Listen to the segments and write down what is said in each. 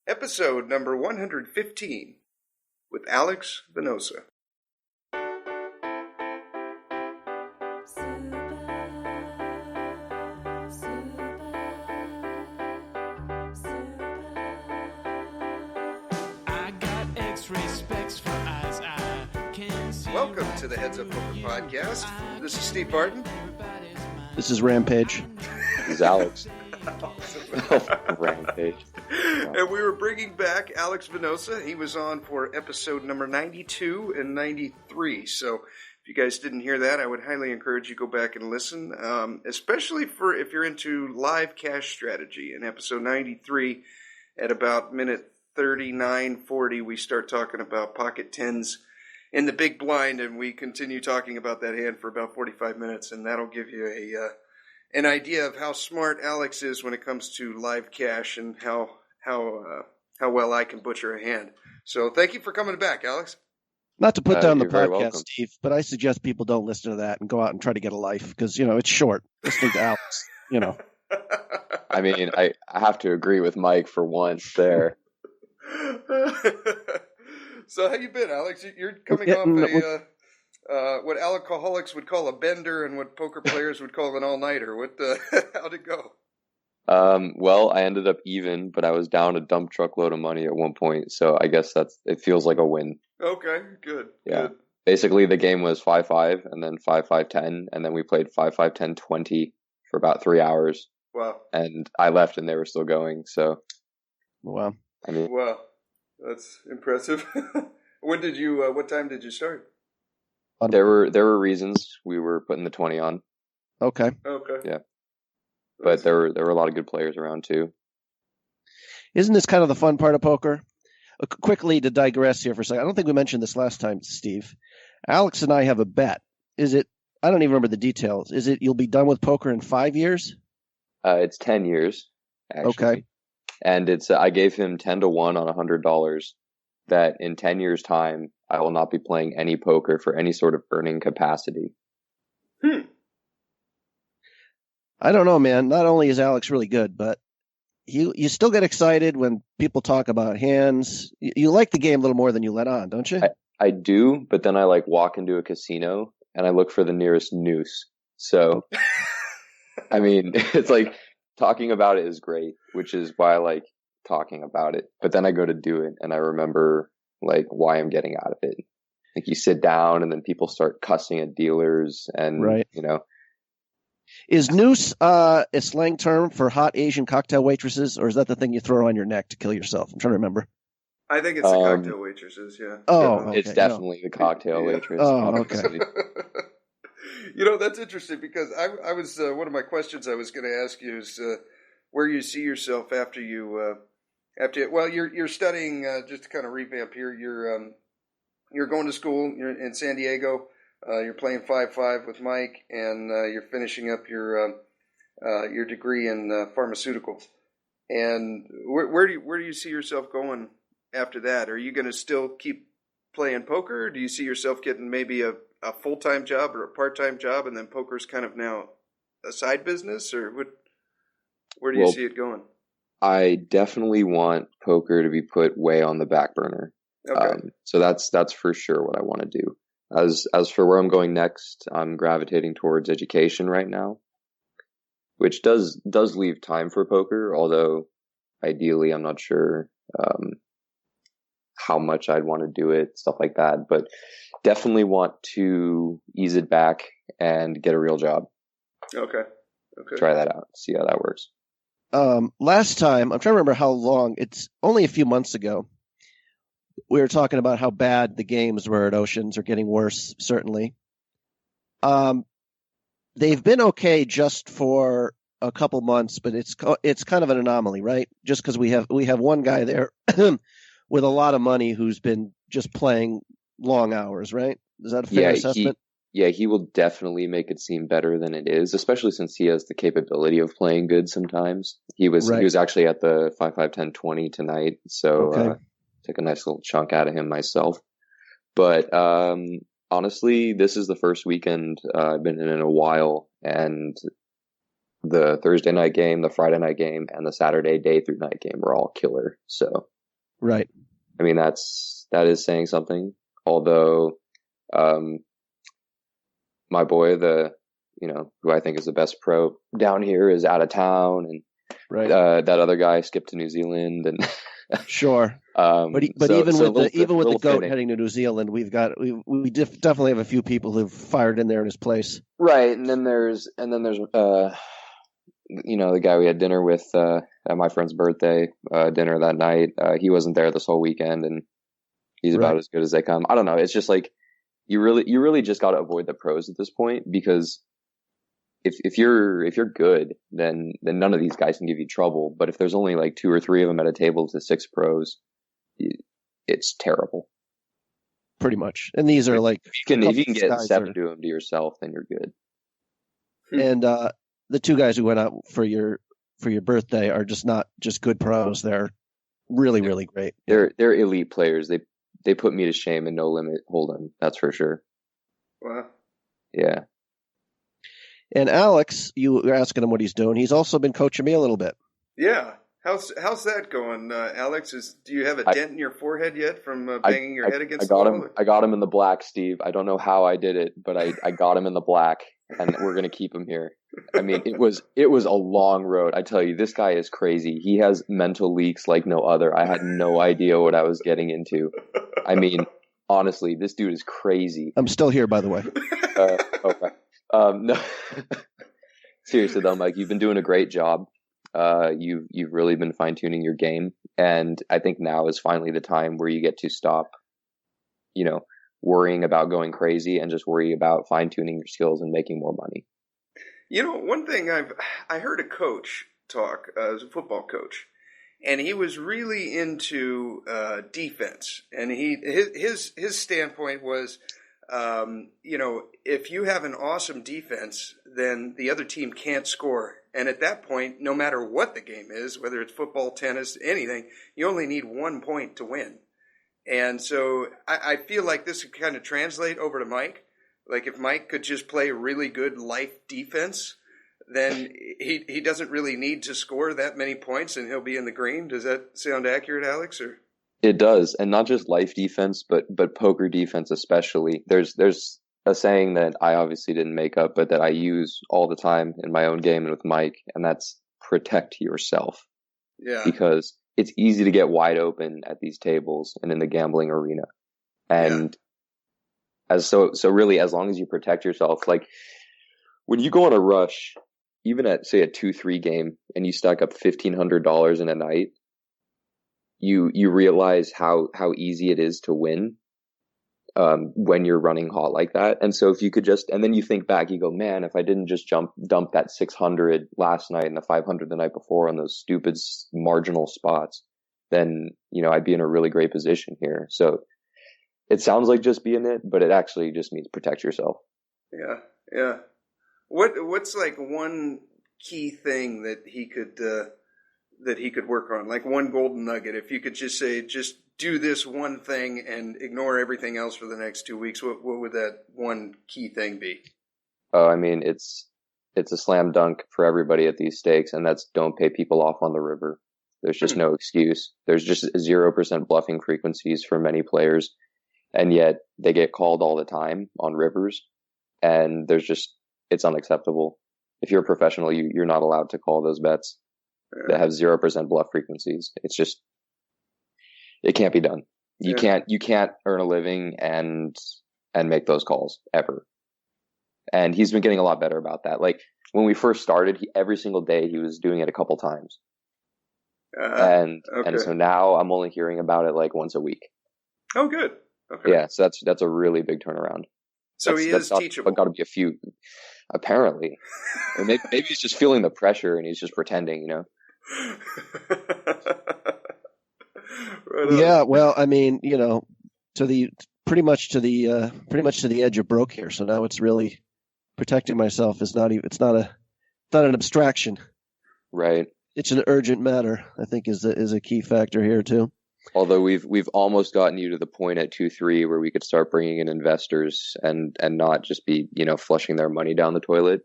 episode number 115 with Alex Venosa. Welcome to the Heads Up Poker Podcast. This is Steve Barton. This is Rampage. This is Alex. Rampage. And we were bringing back Alex Venosa. He was on for episode number 92 and 93. So if you guys didn't hear that, I would highly encourage you to go back and listen, especially for if you're into live cash strategy. In episode 93, at about minute 39:40, we start talking about pocket tens in the big blind, and we continue talking about that hand for about 45 minutes, and that'll give you an idea of how smart Alex is when it comes to live cash and how well I can butcher a hand. So thank you for coming back, Alex. Not to put down the you're very podcast, welcome. Steve, but I suggest people don't listen to that and go out and try to get a life because, it's short. Listening to Alex, I mean, I have to agree with Mike for once there. So how you been, Alex? You're coming off what alcoholics would call a bender and what poker players would call an all-nighter. How'd it go? Well, I ended up even, but I was down a dump truckload of money at one point, so I guess it feels like a win. Okay, good. Yeah. Good. Basically, the game was 5-5, and then 5-5-10, and then we played 5-5-10-20 for about 3 hours. Wow. And I left, and they were still going, so... Wow. I mean... Wow. That's impressive. What time did you start? There were reasons we were putting the 20 on. Okay. Yeah. But there were a lot of good players around too. Isn't this kind of the fun part of poker? Quickly to digress here for a second. I don't think we mentioned this last time, Steve. Alex and I have a bet. Is it? I don't even remember the details. Is it you'll be done with poker in 5 years? It's 10 years. Actually. Okay. And it's I gave him 10-1 on $100 that in 10 years' time I will not be playing any poker for any sort of earning capacity. I don't know, man. Not only is Alex really good, but you still get excited when people talk about hands. You like the game a little more than you let on, don't you? I do, but then I walk into a casino and I look for the nearest noose. So, I mean, it's talking about it is great, which is why I like talking about it. But then I go to do it and I remember why I'm getting out of it. You sit down and then people start cussing at dealers and, right. Is noose a slang term for hot Asian cocktail waitresses, or is that the thing you throw on your neck to kill yourself? I'm trying to remember. I think it's the cocktail waitresses, yeah. Oh, okay. It's definitely the cocktail waitress. Oh, okay. That's interesting because I was one of my questions I was going to ask you is where you see yourself after you're studying. Just to kind of revamp here, you're going to school. You're in San Diego. You're playing 5-5 with Mike, and you're finishing up your degree in pharmaceuticals. And where do you see yourself going after that? Are you going to still keep playing poker? Or do you see yourself getting maybe a full-time job or a part-time job, and then poker's kind of now a side business? Or where do you see it going? I definitely want poker to be put way on the back burner. Okay. So that's for sure what I want to do. As for where I'm going next, I'm gravitating towards education right now, which does leave time for poker, although ideally I'm not sure how much I'd want to do it, stuff like that, but definitely want to ease it back and get a real job. Okay. Try that out, see how that works. Last time, I'm trying to remember how long, it's only a few months ago, we were talking about how bad the games were at Oceans, are getting worse, certainly. They've been okay just for a couple months, but it's kind of an anomaly, right? Just because we have one guy there with a lot of money who's been just playing long hours, right? Is that a fair assessment? He will definitely make it seem better than it is, especially since he has the capability of playing good sometimes. He was actually at the 5-5-10-20 tonight, so took a nice little chunk out of him myself. But honestly, this is the first weekend I've been in a while, and the Thursday night game, the Friday night game, and the Saturday day through night game were all killer. So Right. I mean, that is saying something. Although, my boy, who I think is the best pro down here, is out of town, and right. That other guy skipped to New Zealand, and sure. But even with the GOAT fitting. heading to New Zealand, we definitely have a few people who've fired in there in his place. Right, and then there's the guy we had dinner with at my friend's birthday dinner that night. He wasn't there this whole weekend, and he's about as good as they come. I don't know. It's just like you really just got to avoid the pros at this point, because if you're good, then none of these guys can give you trouble. But if there's only like 2 or 3 of them at a table to 6 pros, it's terrible. Pretty much. And these are like, if you can get 7 to them to yourself, then you're good. And the 2 guys who went out for your birthday are just not just good pros. They're really, really great. They're elite players. They put me to shame in No Limit Hold'em. That's for sure. Wow. Yeah. And Alex, you were asking him what he's doing. He's also been coaching me a little bit. Yeah. How's that going, Alex? Do you have a dent in your forehead yet from banging your head against the wall? I got him in the black, Steve. I don't know how I did it, but I got him in the black, and we're gonna keep him here. I mean, it was a long road. I tell you, this guy is crazy. He has mental leaks like no other. I had no idea what I was getting into. I mean, honestly, this dude is crazy. I'm still here, by the way. Okay. No, seriously though, Mike, you've been doing a great job. You've really been fine tuning your game, and I think now is finally the time where you get to stop, worrying about going crazy and just worry about fine tuning your skills and making more money. One thing I heard a coach talk, as a football coach, and he was really into defense, and his standpoint was, if you have an awesome defense, then the other team can't score. And at that point, no matter what the game is, whether it's football, tennis, anything, you only need 1 point to win. And so I feel like this could kind of translate over to Mike. Like if Mike could just play really good life defense, then he doesn't really need to score that many points and he'll be in the green. Does that sound accurate, Alex? Or? It does, and not just life defense, but poker defense especially. There's a saying that I obviously didn't make up, but that I use all the time in my own game and with Mike, and that's protect yourself. Yeah. Because it's easy to get wide open at these tables and in the gambling arena. And so really, as long as you protect yourself, like when you go on a rush, even at say a 2-3 game and you stack up $1,500 in a night, you realize how easy it is to win when you're running hot like that. And so if you could and then you think back, you go, man, if I didn't just dump that 600 last night and the 500 the night before on those stupid marginal spots, then, I'd be in a really great position here. So it sounds like just being it, but it actually just means protect yourself. Yeah. Yeah. What's like one key thing that he could work on? Like one golden nugget. If you could just say, just do this one thing and ignore everything else for the next 2 weeks, what would that one key thing be? Oh, I mean, it's a slam dunk for everybody at these stakes, and that's don't pay people off on the river. There's just no excuse. There's just 0% bluffing frequencies for many players, and yet they get called all the time on rivers, and it's unacceptable. If you're a professional, you're not allowed to call those bets that have 0% bluff frequencies. It's just, it can't be done. You can't earn a living and make those calls ever. And he's been getting a lot better about that. Like when we first started, every single day he was doing it a couple times. And so now I'm only hearing about it like once a week. Oh, good. Okay. Yeah. So that's a really big turnaround. So he is teachable. Got to be a few, apparently. Or maybe he's just feeling the pressure and he's just pretending, Right on. Yeah, well, I mean, pretty much to the edge of broke here. So now it's really protecting myself is not an abstraction. Right. It's an urgent matter, I think is a key factor here too. Although we've almost gotten you to the point at 2-3 where we could start bringing in investors and not just be, flushing their money down the toilet.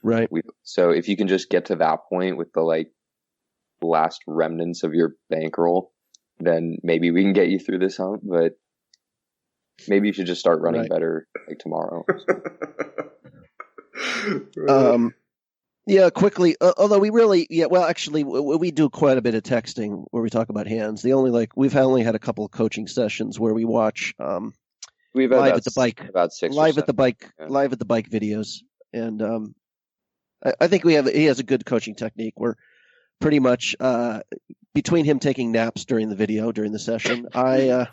Right. So if you can just get to that point with the last remnants of your bankroll, then maybe we can get you through this hump. But maybe you should just start running better like tomorrow. Yeah, quickly. Although actually, we do quite a bit of texting where we talk about hands. We've only had a couple of coaching sessions where we watch We've had live at the bike, about 6 live at the bike, live at the bike videos, and I think he has a good coaching technique. We're pretty much between him taking naps during the session, that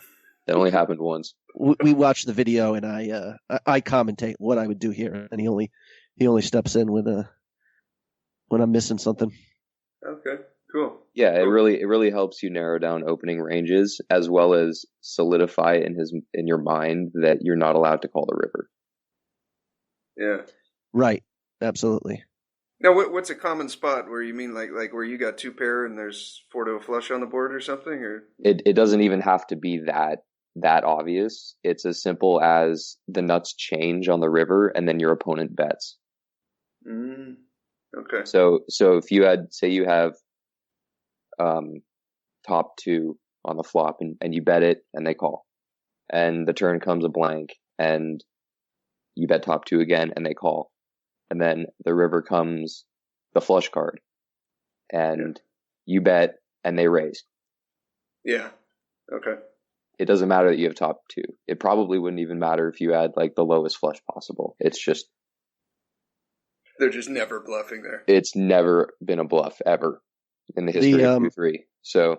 only happened once. We watch the video and I commentate what I would do here, and he only steps in when I'm missing something. Okay, cool. Yeah, it really helps you narrow down opening ranges as well as solidify in your mind that you're not allowed to call the river. Yeah. Right. Absolutely. Now, what's a common spot where you mean like where you got 2 pair and there's 4 to a flush on the board or something? Or it doesn't even have to be that obvious. It's as simple as the nuts change on the river and then your opponent bets. Okay. So if you have top 2 on the flop and you bet it and they call, and the turn comes a blank and you bet top 2 again and they call, and then the river comes the flush card and you bet and they raise. Yeah. Okay. It doesn't matter that you have top 2. It probably wouldn't even matter if you had like the lowest flush possible. It's just they're just never bluffing there. It's never been a bluff ever in the history of 2-3. So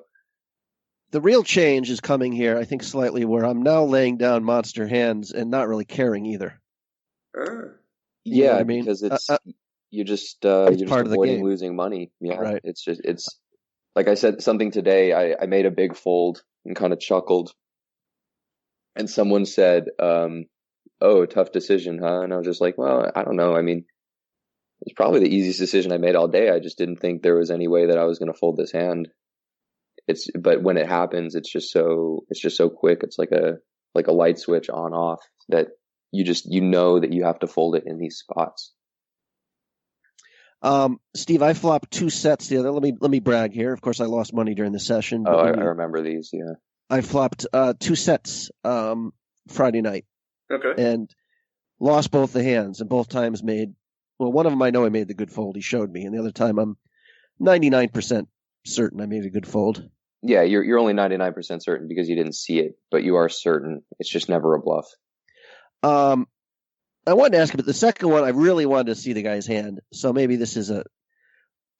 the real change is coming here, I think, slightly, where I'm now laying down monster hands and not really caring either. Yeah, you know what I mean? Because it's you're just part of the avoiding game. losing money. Yeah, right. It's like I said something today. I made a big fold and kind of chuckled, and someone said, "Oh, tough decision, huh?" And I was just like, "Well, I don't know. I mean, it's probably the easiest decision I made all day. I just didn't think there was any way that I was going to fold this hand. But when it happens, it's just so quick. It's like a light switch on off that you know that you have to fold it in these spots." Steve, I flopped 2 sets the other. Let me brag here. Of course, I lost money during the session. Oh, I remember these. Yeah, I flopped 2 sets Friday night. Okay, and lost both the hands, and both times made. Well, one of them I know I made the good fold. He showed me, and the other time I'm 99% certain I made a good fold. Yeah, you're only 99% certain because you didn't see it, but you are certain. It's just never a bluff. I wanted to ask you, but the second one I really wanted to see the guy's hand. So maybe this is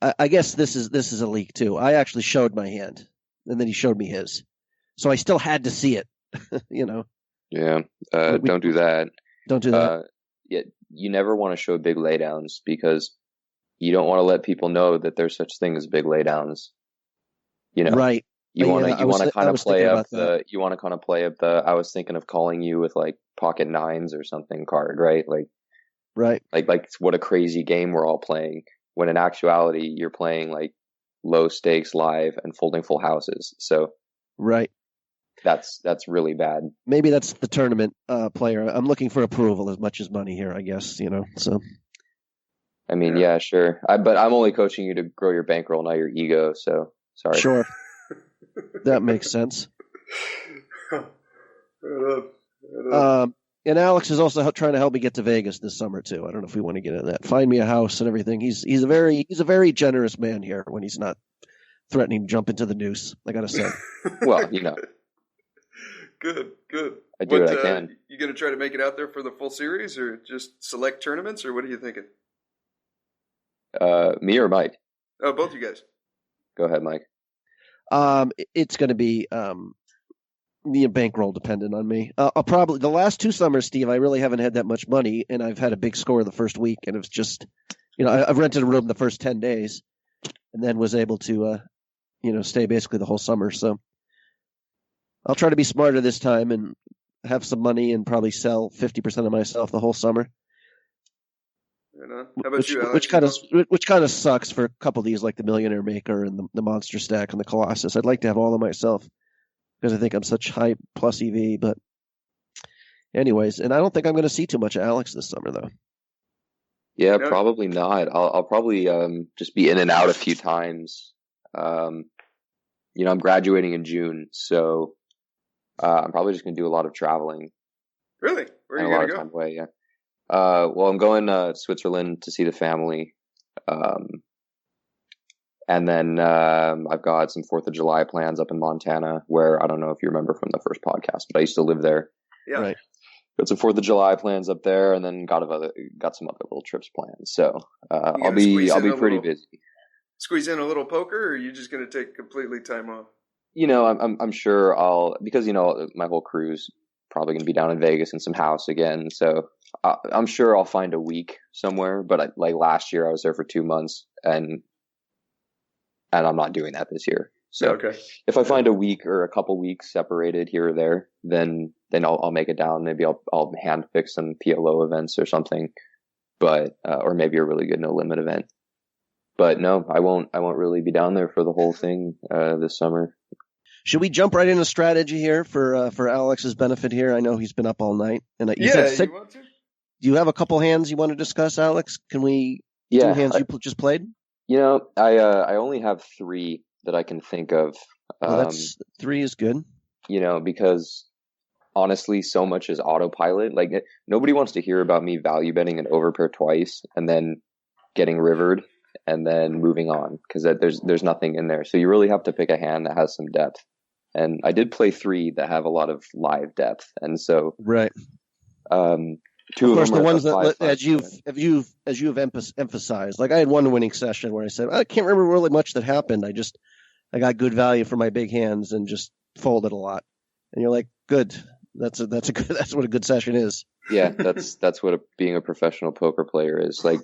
I guess this is a leak too. I actually showed my hand, and then he showed me his, so I still had to see it. you know. Yeah. Don't do that. Don't do that. Yeah, you never want to show big laydowns because you don't want to let people know that there's such thing as big laydowns. You know, right? You want to kind of play up the. You want to kind of play up the. I was thinking of calling you with like pocket 9s or something card, right? Right. Like what a crazy game we're all playing. When in actuality, you're playing like low stakes live and folding full houses. So right. That's really bad. Maybe that's the tournament player. I'm looking for approval as much as money here, I guess, so. I mean, yeah, sure. But I'm only coaching you to grow your bankroll, not your ego, so sorry. Sure. That makes sense. And Alex is also trying to help me get to Vegas this summer too. I don't know if we want to get into that. Find me a house and everything. He's a very generous man here when he's not threatening to jump into the noose, I gotta say. Well, Good. I do what I can. You going to try to make it out there for the full series, or just select tournaments, or what are you thinking? Me or Mike? Oh, both you guys. Go ahead, Mike. It's going to be bankroll dependent on me. I'll probably the last 2 summers, Steve, I really haven't had that much money, and I've had a big score the first week, and it's just, I've rented a room the first 10 days, and then was able to, stay basically the whole summer. So I'll try to be smarter this time and have some money and probably sell 50% of myself the whole summer. How about you, Alex? Which kind of sucks for a couple of these, like the Millionaire Maker and the Monster Stack and the Colossus. I'd like to have all of myself because I think I'm such high plus EV. But anyways, and I don't think I'm going to see too much of Alex this summer, though. Yeah, probably not. I'll probably just be in and out a few times. I'm graduating in June, so I'm probably just going to do a lot of traveling. Really? Where are and you a lot going of to time go? away, yeah. Well, I'm going to Switzerland to see the family. And then I've got some 4th of July plans up in Montana, where I don't know if you remember from the first podcast, but I used to live there. Yeah. Right. Got some 4th of July plans up there, and then got some other little trips planned. So I'll be pretty busy. Squeeze in a little poker, or are you just going to take completely time off? I'm sure I'll, because my whole crew's probably going to be down in Vegas in some house again. So I'm sure I'll find a week somewhere. But like last year, I was there for 2 months, and I'm not doing that this year. So okay. If I find a week or a couple weeks separated here or there, then I'll make it down. Maybe I'll hand pick some PLO events or something, but or maybe a really good no limit event. But no, I won't really be down there for the whole thing this summer. Should we jump right into strategy here for Alex's benefit here? I know he's been up all night, and you want to? Do you have a couple hands you want to discuss, Alex? Can we do hands you just played? I only have 3 that I can think of. That's 3 is good. Because honestly, so much is autopilot. Like nobody wants to hear about me value betting an overpair twice and then getting rivered and then moving on, because there's nothing in there. So you really have to pick a hand that has some depth. And I did play 3 that have a lot of live depth, and so right. 2 of course, them the ones that 5-5. as you've emphasized. Like I had one winning session where I said I can't remember really much that happened. I got good value for my big hands and just folded a lot. And you're like, good. That's what a good session is. Yeah, that's what being a professional poker player is. Like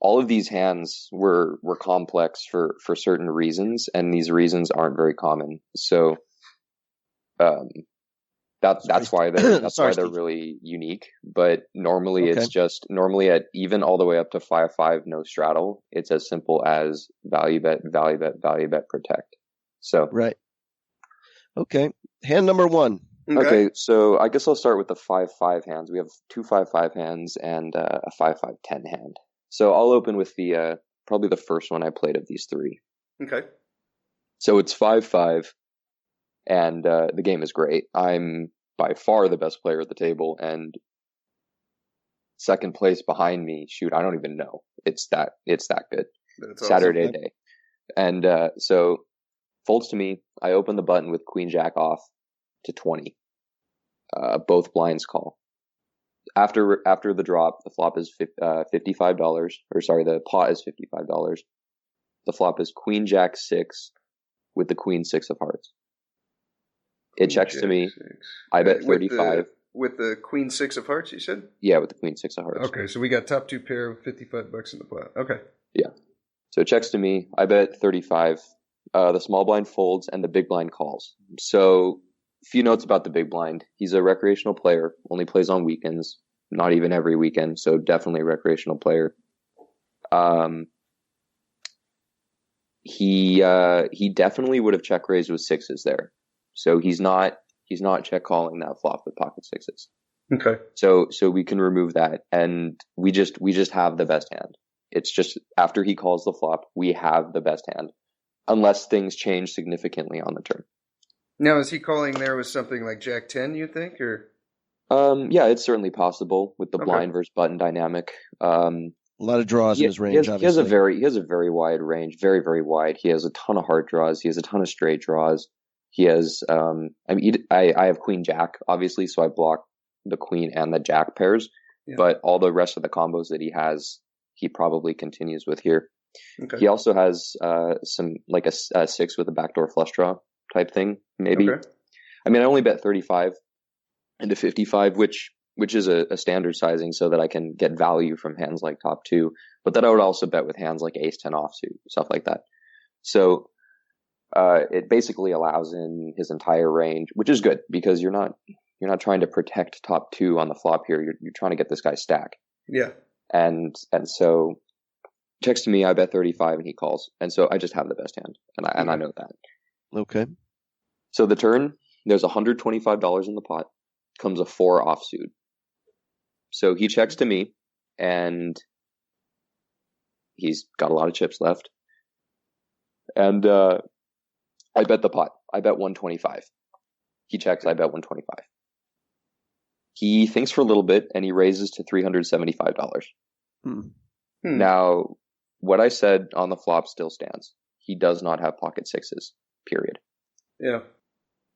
all of these hands were complex for certain reasons, and these reasons aren't very common. So that's why they're really unique. But normally it's just at even all the way up to 5-5 no straddle. It's as simple as value bet, protect. So right. Okay. Hand number 1. Okay, so I guess I'll start with the 5-5 hands. We have 2 5-5 hands and a 5-5-10 hand. So I'll open with the probably the first one I played of these 3. Okay. So it's 5-5, and the game is great. I'm by far the best player at the table, and second place behind me, shoot, I don't even know. It's that good. That's Saturday awesome. day. And so folds to me. I open the button with Queen Jack off to 20. Both blinds call. After the drop, the flop is $55. Or sorry, the pot is $55. The flop is Queen Jack 6 with the Queen 6 of hearts. It checks to me. 6. I bet 35. With the Queen 6 of hearts, you said? Yeah, with the Queen 6 of hearts. Okay, so we got top 2 pair of $55 in the pot. Okay. Yeah. So it checks to me. I bet 35. The small blind folds and the big blind calls. So few notes about the big blind. He's a recreational player, only plays on weekends, not even every weekend, so definitely a recreational player. He definitely would have check raised with 6s there. So he's not check calling that flop with pocket 6s. Okay. So we can remove that, and we just have the best hand. It's just after he calls the flop, we have the best hand, unless things change significantly on the turn. Now, is he calling there with something like Jack 10, you think, or? Yeah, it's certainly possible with the blind versus button dynamic. A lot of draws in his range. He has a very wide range, very, very wide. He has a ton of heart draws. He has a ton of straight draws. He has, I have Queen Jack, obviously, so I block the Queen and the Jack pairs. Yeah. But all the rest of the combos that he has, he probably continues with here. Okay. He also has some like a 6 with a backdoor flush draw type thing, maybe. Okay. I mean, I only bet 35 into 55, which is a standard sizing so that I can get value from hands like top 2, but then I would also bet with hands like ace 10 offsuit, stuff like that. So it basically allows in his entire range, which is good because you're not trying to protect top 2 on the flop here. You're trying to get this guy stack. Yeah. And so checks to me, I bet 35 and he calls. And so I just have the best hand, and I know that. Okay. So the turn, there's $125 in the pot. Comes a 4 offsuit. So he checks to me, and he's got a lot of chips left. And I bet the pot. I bet 125. He checks. I bet 125. He thinks for a little bit and he raises to $375. Now, what I said on the flop still stands. He does not have pocket sixes, period. Yeah.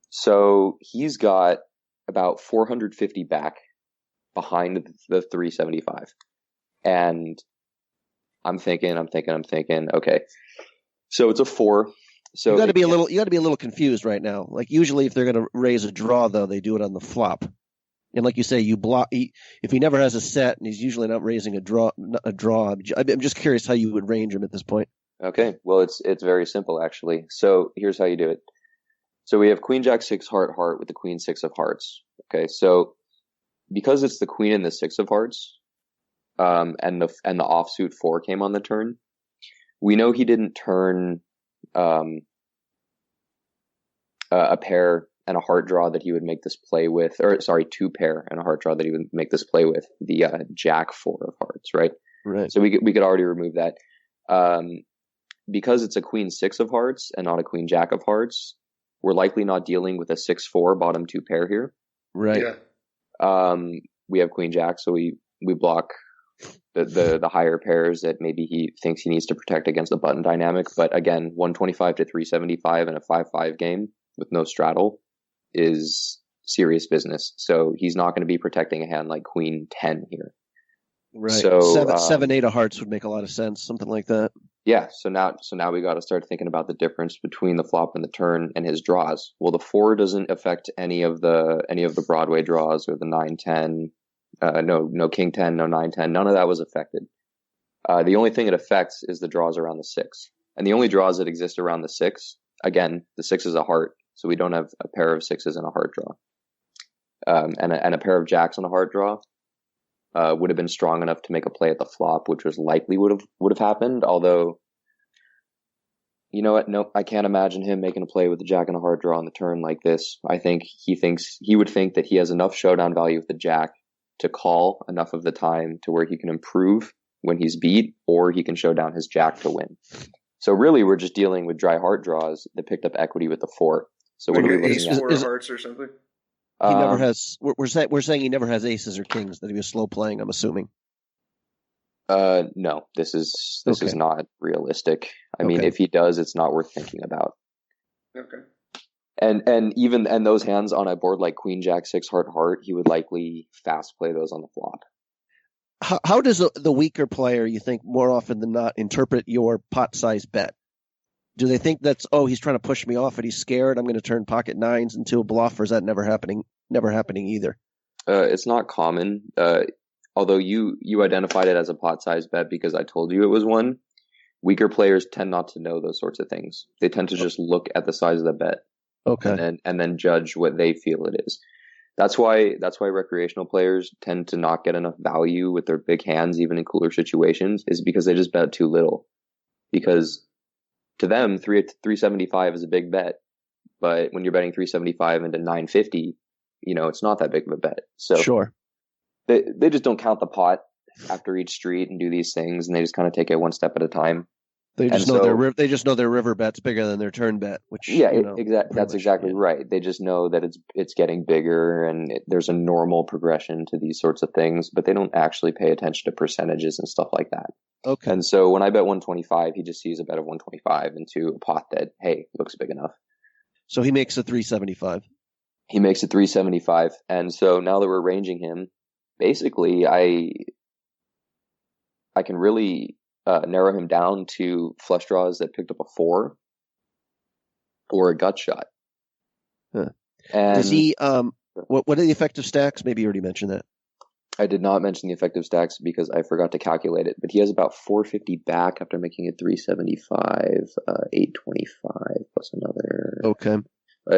So he's got about 450 back behind the 375. And I'm thinking, okay. So it's a 4. So you got to be a little confused right now. Like usually if they're going to raise a draw though, they do it on the flop. And like you say, you block if he never has a set and he's usually not raising a draw. I'm just curious how you would range him at this point. Okay. Well, it's very simple actually. So here's how you do it. So we have Queen Jack 6 heart with the Queen 6 of hearts. Okay. So because it's the Queen and the 6 of hearts, and the offsuit 4 came on the turn, we know he didn't turn a pair and a heart draw that he would make this play with, or sorry, 2 pair and a heart draw that he would make this play with, the Jack 4 of hearts, right? Right. So we could already remove that. Because it's a Queen 6 of hearts and not a Queen Jack of hearts, we're likely not dealing with a 6-4 bottom 2 pair here. Right. Yeah. We have Queen Jack, so we block the higher pairs that maybe he thinks he needs to protect against the button dynamic. But again, 125 to 375 in a 5-5 game with no straddle is serious business. So he's not going to be protecting a hand like Queen 10 here. Right. So 7-8 of hearts would make a lot of sense, something like that. Yeah. So now we got to start thinking about the difference between the flop and the turn and his draws. Well, the 4 doesn't affect any of the Broadway draws or the 9-10. No King 10, no 9-10. None of that was affected. The only thing it affects is the draws around the 6. And the only draws that exist around the 6, again, the 6 is a heart. So we don't have a pair of 6s and a heart draw. And a pair of jacks on a heart draw would have been strong enough to make a play at the flop, which was likely would have happened. Although, you know what? Nope, I can't imagine him making a play with the jack and a heart draw on the turn like this. I think he would think that he has enough showdown value with the jack to call enough of the time to where he can improve when he's beat, or he can show down his jack to win. So really, we're just dealing with dry heart draws that picked up equity with the 4. So like what are we ace looking at? 4 hearts or something? He never has. We're saying he never has aces or kings. That he was slow playing. I'm assuming. No, this is not realistic. I mean, if he does, it's not worth thinking about. Okay. And those hands on a board like Queen Jack 6 heart, he would likely fast play those on the flop. How does the weaker player, you think, more often than not, interpret your pot size bet? Do they think that's, he's trying to push me off and he's scared, I'm going to turn pocket 9s into a bluff, or is that never happening either? It's not common. Although you identified it as a pot size bet because I told you it was one. Weaker players tend not to know those sorts of things. They tend to just look at the size of the bet. Okay. And then judge what they feel it is. That's why recreational players tend to not get enough value with their big hands, even in cooler situations, is because they just bet too little. Because to them, 375 is a big bet, but when you're betting 375 into 950, it's not that big of a bet. So sure, they just don't count the pot after each street and do these things, and they just kind of take it one step at a time. They just know their river bet's bigger than their turn bet, which exactly. That's exactly right. They just know that it's getting bigger, and there's a normal progression to these sorts of things, but they don't actually pay attention to percentages and stuff like that. Okay. And so when I bet 125, he just sees a bet of 125 into a pot that looks big enough. So he makes a 375. He makes a 375, and so now that we're ranging him, basically I can really narrow him down to flush draws that picked up a 4 or a gut shot. Huh. And does he? What are the effective stacks? Maybe you already mentioned that. I did not mention the effective stacks because I forgot to calculate it. But he has about 450 back after making a 375, 825 plus another. Okay.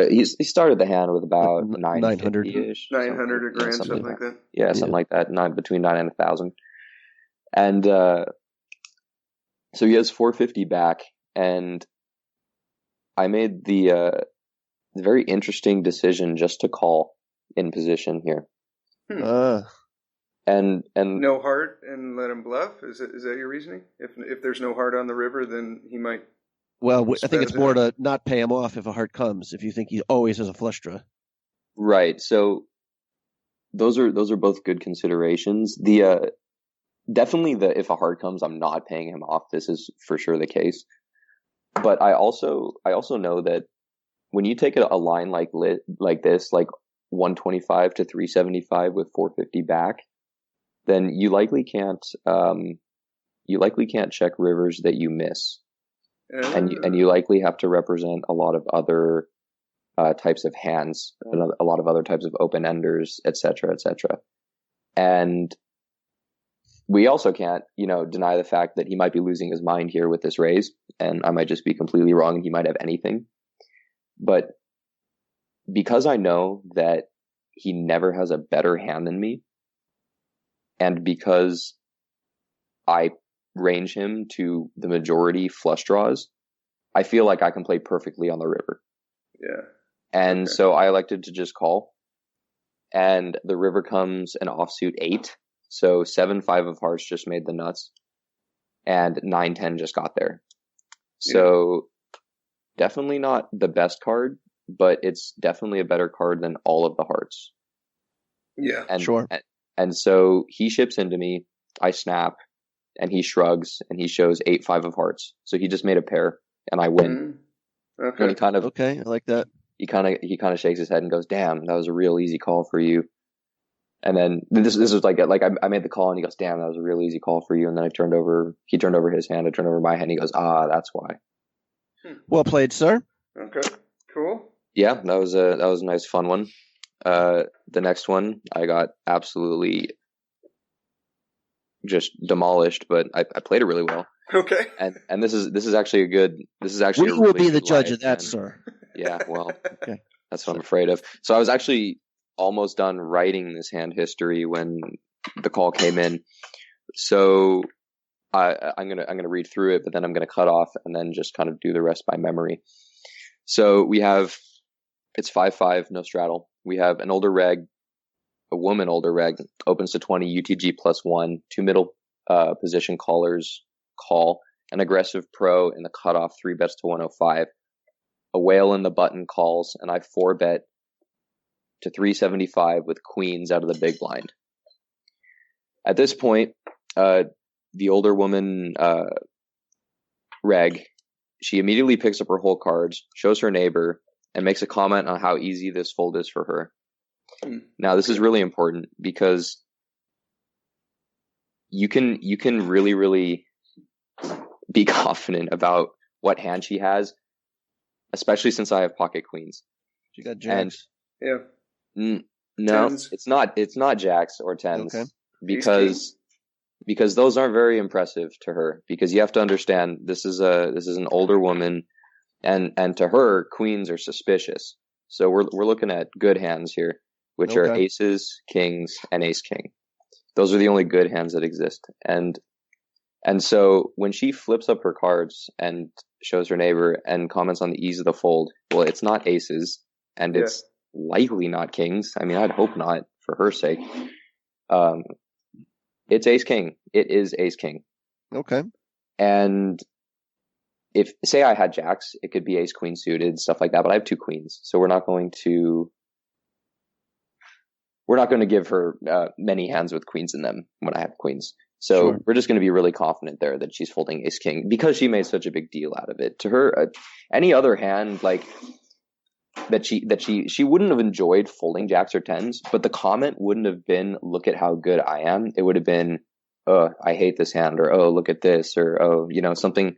He started the hand with about 900-ish. 900 a grand, something like that. Yeah, something like that. Between 9 and 1,000. And so he has 450 back, and I made the very interesting decision just to call in position here. And no heart and let him bluff. Is that your reasoning? If there's no heart on the river, then he might Well, I think it's more to not pay him off if a heart comes, if you think he always has a flush draw. Right. So those are both good considerations. The definitely if a heart comes, I'm not paying him off. This is for sure the case. But I also know that when you take a line like this, like 125 to 375 with 450 back, then you likely can't check rivers that you miss. And you likely have to represent a lot of other types of hands, a lot of other types of open enders, etc., etc. And we also can't, deny the fact that he might be losing his mind here with this raise, and I might just be completely wrong, and he might have anything. But because I know that he never has a better hand than me, and because I range him to the majority flush draws, I feel like I can play perfectly on the river. Yeah. And so I elected to just call. And the river comes an offsuit 8. So 7-5 of hearts just made the nuts. And 9-10 just got there. So definitely not the best card, but it's definitely a better card than all of the hearts. Yeah, sure. And so he ships into me. I snap. And he shrugs, and he shows 8-5 of hearts. So he just made a pair, and I win. Okay. And he kind of I like that. He kind of shakes his head and goes, "Damn, that was a real easy call for you." And then this was like I made the call, and he goes, "Damn, that was a real easy call for you." And then he turned over his hand, I turned over my hand. And he goes, "That's why." Well played, sir. Okay, cool. Yeah, that was a nice fun one. The next one I got absolutely just demolished, but I played it really well. Okay. And this is actually we will be the judge of that, sir. Yeah, well, okay. That's what I'm afraid of. So I was actually almost done writing this hand history when the call came in. So I'm gonna read through it, but then I'm gonna cut off and then just kind of do the rest by memory. So it's 5-5, no straddle. We have an older reg, a woman older reg, opens to 20, UTG +1, 2 middle position callers call, an aggressive pro in the cutoff 3 bets to 105. A whale in the button calls, and I 4-bet to 375 with queens out of the big blind. At this point, the older woman, reg, she immediately picks up her whole cards, shows her neighbor, and makes a comment on how easy this fold is for her. Now, this is really important because you can really, really be confident about what hand she has, especially since I have pocket queens. She got jacks. Yeah. No, Tens. it's not jacks or tens. Okay. Because those aren't very impressive to her. Because you have to understand, this is an older woman, and to her, queens are suspicious. So we're looking at good hands here, which are aces, kings, and ace king. Those are the only good hands that exist. And so when she flips up her cards and shows her neighbor and comments on the ease of the fold, well, it's not aces, and it's likely not kings. I mean, I'd hope not, for her sake. It's ace king. It is ace king. Okay. And if, say I had jacks, it could be ace queen suited, stuff like that, but I have 2 queens, so we're not going to give her many hands with queens in them when I have queens. So we're just going to be really confident there that she's folding ace king because she made such a big deal out of it. To her, any other hand like that she wouldn't have enjoyed folding jacks or tens, but the comment wouldn't have been, "Look at how good I am." It would have been, "Oh, I hate this hand," or "Oh, look at this," or "Oh, something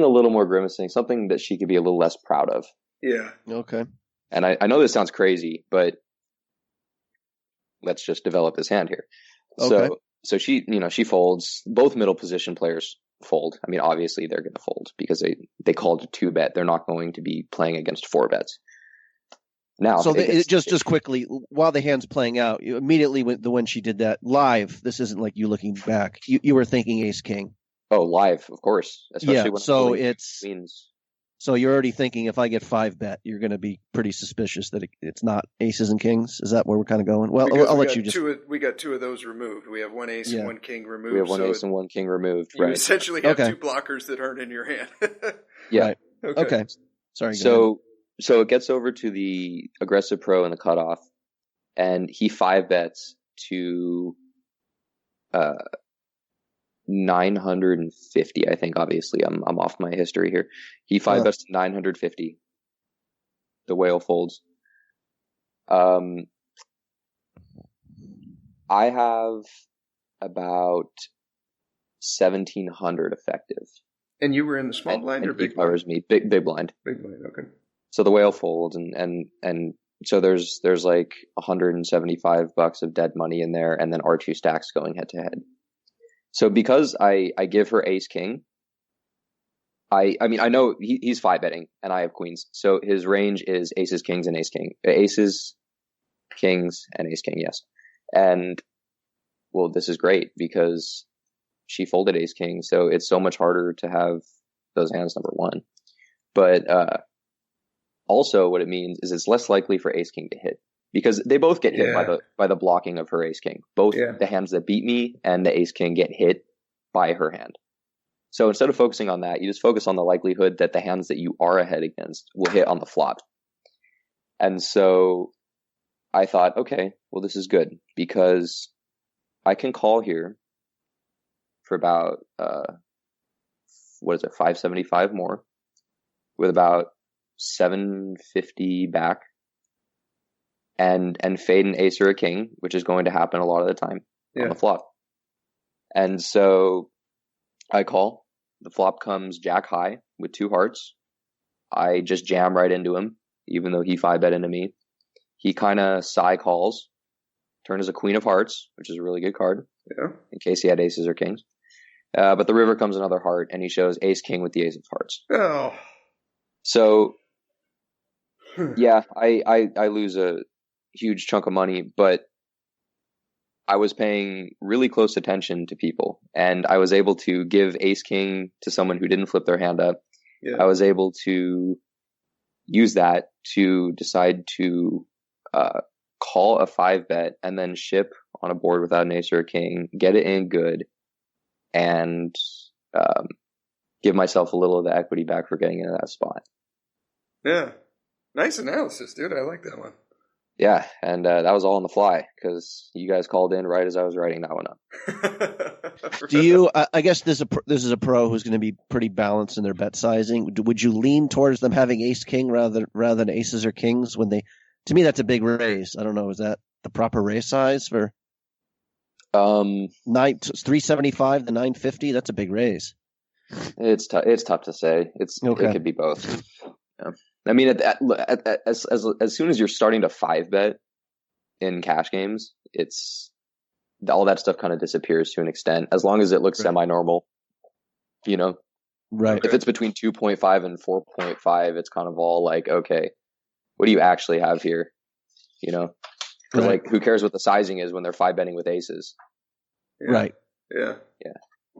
a little more grimacing, something that she could be a little less proud of." Yeah. Okay. And I know this sounds crazy, but let's just develop this hand here. Okay. So she, she folds. Both middle position players fold. I mean, obviously they're going to fold because they called a 2-bet. They're not going to be playing against 4 bets. Now, so just quickly, while the hand's playing out, you immediately when she did that live, this isn't like you looking back. You were thinking ace king. Oh, live, of course. Especially when so I'm it's queens. So you're already thinking if I get 5-bet, you're going to be pretty suspicious that it's not aces and kings. Is that where we're kind of going? Well, because I'll let you just. We got two of those removed. We have one ace and one king removed. We have one ace and one king removed. You right. essentially have two blockers that aren't in your hand. Yeah. Right. Okay. Sorry. So it gets over to the aggressive pro and the cutoff, and he 5-bets to 950. I think obviously I'm off my history here. He 5-bets to 950. The whale folds. I have about 1,700 effective. And you were in the small blind or big blind? Covers me. Big blind. Big blind, okay. So the whale folds, and so there's like $175 of dead money in there, and then R2 stacks going head to head. So because I give her ace king, I mean I know he's 5-betting and I have queens, so his range is aces, kings, and ace king. Aces, kings, and ace king, yes. And well, this is great because she folded ace king, so it's so much harder to have those hands number one. But also what it means is it's less likely for ace king to hit, because they both get hit by the blocking of her ace king. Both the hands that beat me and the ace king get hit by her hand. So instead of focusing on that, you just focus on the likelihood that the hands that you are ahead against will hit on the flop. And so I thought, okay, well, this is good because I can call here for about, 575 more with about 750 back and fade an ace or a king, which is going to happen a lot of the time on the flop. And so I call. The flop comes jack high with 2 hearts. I just jam right into him, even though he 5-bet into me. He kind of calls, turn as a queen of hearts, which is a really good card, in case he had aces or kings. But the river comes another heart, and he shows ace king with the ace of hearts. Oh. So, yeah, I lose a huge chunk of money, but I was paying really close attention to people, and I was able to give ace king to someone who didn't flip their hand up. Yeah. I was able to use that to decide to call a 5-bet and then ship on a board without an ace or a king, get it in good, and give myself a little of the equity back for getting into that spot. Yeah. Nice analysis, dude. I like that one. Yeah, and that was all on the fly because you guys called in right as I was writing that one up. Do you? I guess this is a pro who's going to be pretty balanced in their bet sizing. Would you lean towards them having ace king rather than aces or kings when they? To me, that's a big raise. I don't know. Is that the proper raise size for? 375 to 950. That's a big raise. It's tough to say. It could be both. Yeah. I mean, as soon as you're starting to 5-bet in cash games, it's all that stuff kind of disappears to an extent. As long as it looks semi-normal, Right. If it's between 2.5 and 4.5, it's kind of all like, okay, what do you actually have here? Because like, who cares what the sizing is when they're 5-betting with aces? Yeah. Right. Yeah.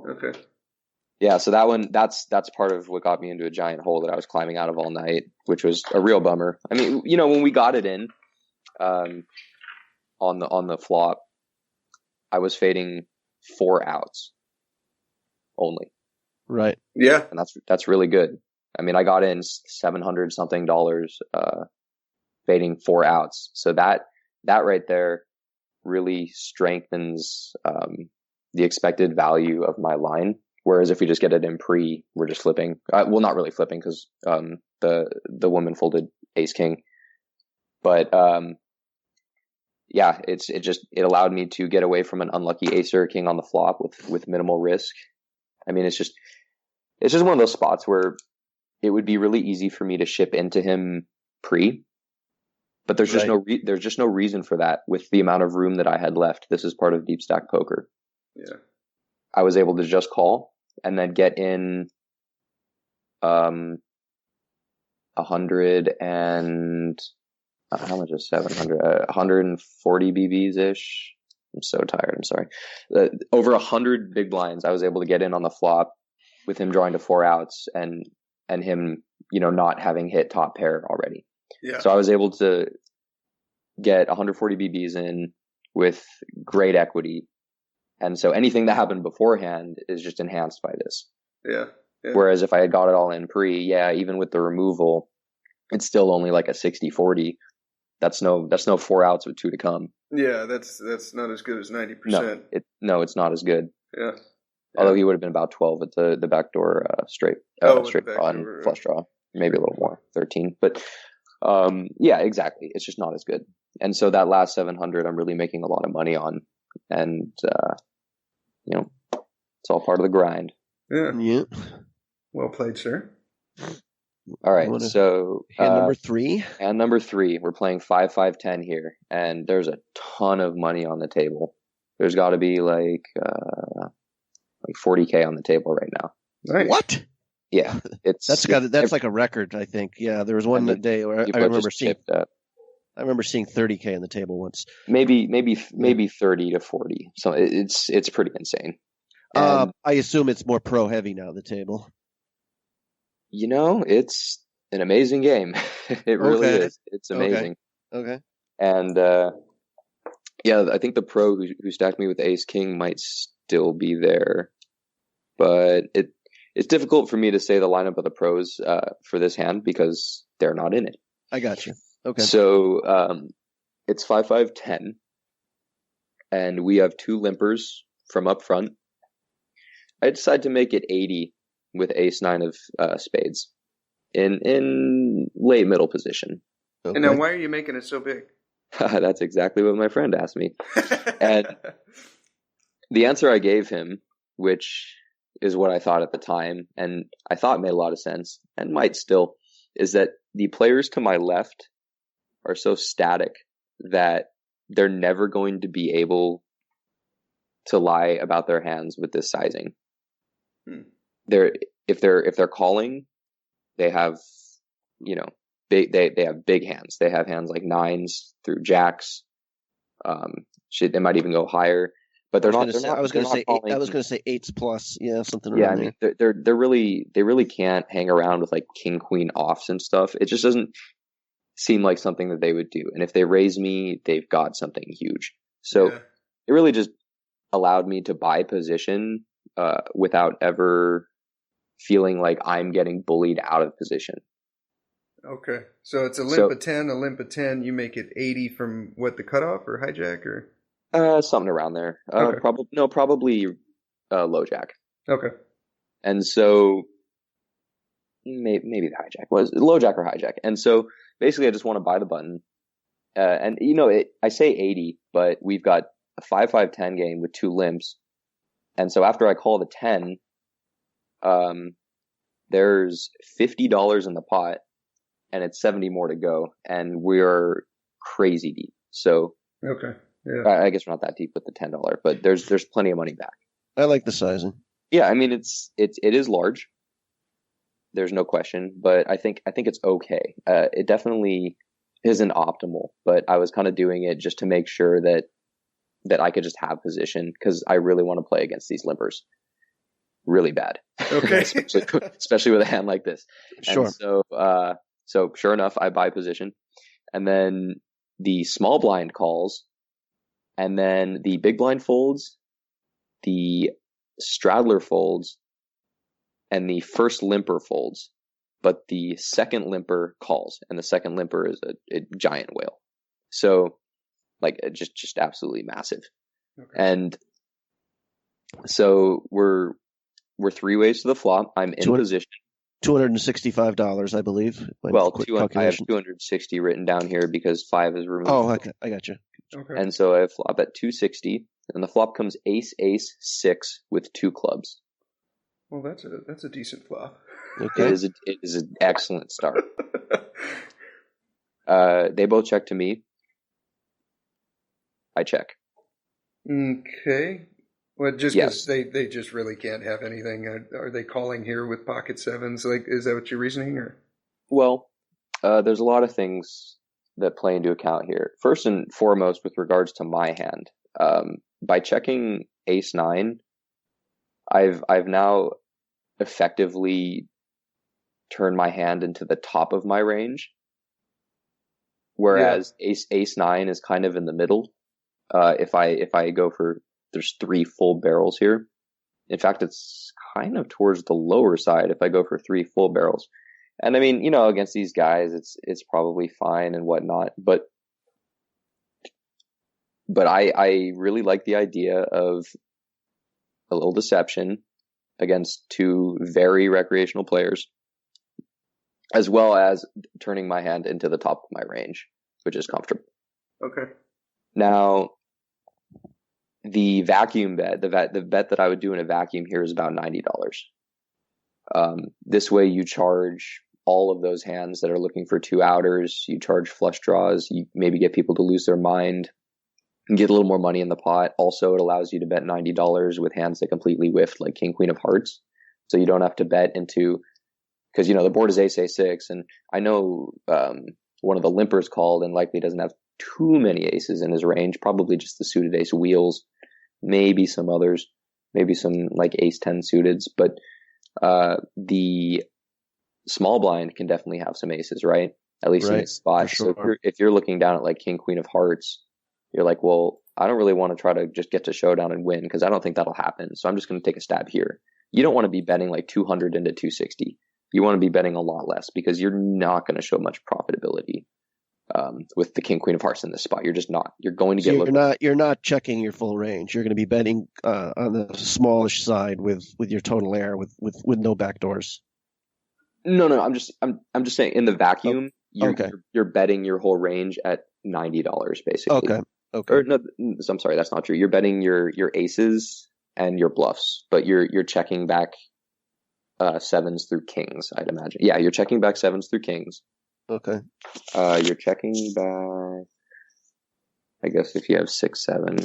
Okay. Yeah, so that one, that's part of what got me into a giant hole that I was climbing out of all night, which was a real bummer. I mean, when we got it in, on the flop, I was fading 4 outs only. Right. Yeah. And that's really good. I mean, I got in $700 something, fading 4 outs. So that right there really strengthens, the expected value of my line. Whereas if we just get it in pre, we're just flipping. Well, not really flipping because the woman folded ace king, but it allowed me to get away from an unlucky ace or king on the flop with minimal risk. I mean, it's just one of those spots where it would be really easy for me to ship into him pre, but there's just no reason for that with the amount of room that I had left. This is part of deep stack poker. Yeah, I was able to just call and then get in 100 and how much is 700? 140 BBs ish. I'm so tired. I'm sorry. Over 100 big blinds. I was able to get in on the flop with him drawing to 4 outs and him not having hit top pair already. Yeah. So I was able to get 140 BBs in with great equity. And so anything that happened beforehand is just enhanced by this. Yeah. Whereas if I had got it all in pre, even with the removal, it's still only like a 60-40. That's no 4 outs with 2 to come. Yeah, that's not as good as 90%. No, it's not as good. Yeah. Although he would have been about 12 at the backdoor straight draw and flush draw, maybe a little more, 13. But exactly, it's just not as good. And so that last 700, I'm really making a lot of money on, and it's all part of the grind. Yeah. Well played, sir. All right, so hand number 3. Hand number 3, we're playing 5-5-10 here, and there's a ton of money on the table. There's got to be like 40K on the table right now. Nice. What? Yeah, that's like a record, I think. Yeah, there was one day where I remember seeing 30K on the table once. Maybe 30 to 40. So it's pretty insane. I assume it's more pro heavy now, the table. It's an amazing game. It really is. It's amazing. Okay. And I think the pro who stacked me with ace king might still be there, but it's difficult for me to say the lineup of the pros for this hand because they're not in it. I got you. Okay. So it's 5-5-10, and we have 2 limpers from up front. I decided to make it 80 with ace 9 of spades in late middle position. Okay. And now, why are you making it so big? That's exactly what my friend asked me. And the answer I gave him, which is what I thought at the time, and I thought made a lot of sense, and might still, is that the players to my left are so static that they're never going to be able to lie about their hands with this sizing. If they're calling, they have they have big hands. They have hands like 9s through jacks. They might even go higher, but they're not. I was going to say 8s plus. Yeah, something. Yeah, I mean they really can't hang around with like king queen offs and stuff. It just doesn't seem like something that they would do. And if they raise me, they've got something huge. So it really just allowed me to buy position without ever feeling like I'm getting bullied out of position. Okay. So it's a limp of 10, a limp of 10. You make it 80 from what, the cutoff or hijack or? Something around there. Okay. Probably low jack. Okay. And so maybe the hijack was low jack or hijack. And so basically I just want to buy the button. And I say 80, but we've got a 5-5-10 game with 2 limps. And so after I call the 10, there's $50 in the pot, and it's 70 more to go, and we're crazy deep. So okay, yeah. I guess we're not that deep with the $10, but there's plenty of money back. I like the sizing. Yeah, I mean it is large. There's no question, but I think it's okay. It definitely isn't optimal, but I was kind of doing it just to make sure that I could just have position because I really want to play against these limpers really bad. Okay. especially with a hand like this. Sure. And so sure enough, I buy position, and then the small blind calls, and then the big blind folds, the straddler folds, and the first limper folds, but the second limper calls, and the second limper is a giant whale. So like just absolutely massive. Okay. And so we're 3 ways to the flop. I'm in position. $265, I believe. Well, I have 260 written down here because 5 is removed. Oh, okay. I got you. Okay. And so I flop at 260, and the flop comes ace, 6 with 2 clubs. Well, that's a decent flop. Okay. It is an excellent start. They both check to me. I check. Okay. Well, just because they just really can't have anything. Are they calling here with pocket 7s? Like, is that what you're reasoning? Or? Well, there's a lot of things that play into account here. First and foremost, with regards to my hand, by checking ace 9, I've now effectively turn my hand into the top of my range, whereas ace nine is kind of in the middle. If I go for, there's 3 full barrels here. In fact, it's kind of towards the lower side if I go for 3 full barrels. And I mean, against these guys, it's probably fine and whatnot, but I really like the idea of a little deception against 2 very recreational players, as well as turning my hand into the top of my range, which is comfortable. Okay. Now, the vacuum bet, the bet that I would do in a vacuum here is about $90. This way you charge all of those hands that are looking for 2 outers, you charge flush draws, you maybe get people to lose their mind and get a little more money in the pot. Also, it allows you to bet $90 with hands that completely whiffed, like King, Queen of Hearts. So you don't have to bet into, because, the board is ace-6, and I know one of the limpers called and likely doesn't have too many aces in his range, probably just the suited ace wheels, maybe some others, maybe some like ace-10 suiteds, but the small blind can definitely have some aces, right? At least in this spot. Sure. So if you're looking down at like King, Queen of Hearts, you're like, well, I don't really want to try to just get to showdown and win because I don't think that'll happen. So I'm just going to take a stab here. You don't want to be betting like 200 into 260. You want to be betting a lot less because you're not going to show much profitability with the King, Queen of Hearts in this spot. You're just not. You're going to get you're not checking your full range. You're going to be betting on the smallish side with your total air with no backdoors. No. I'm just saying in the vacuum, you're betting your whole range at $90 basically. Okay. Or no, I'm sorry, that's not true. You're betting your aces and your bluffs, but you're checking back sevens through kings, I'd imagine. Yeah, you're checking back sevens through kings. Okay. You're checking back, I guess if you have 6, 7,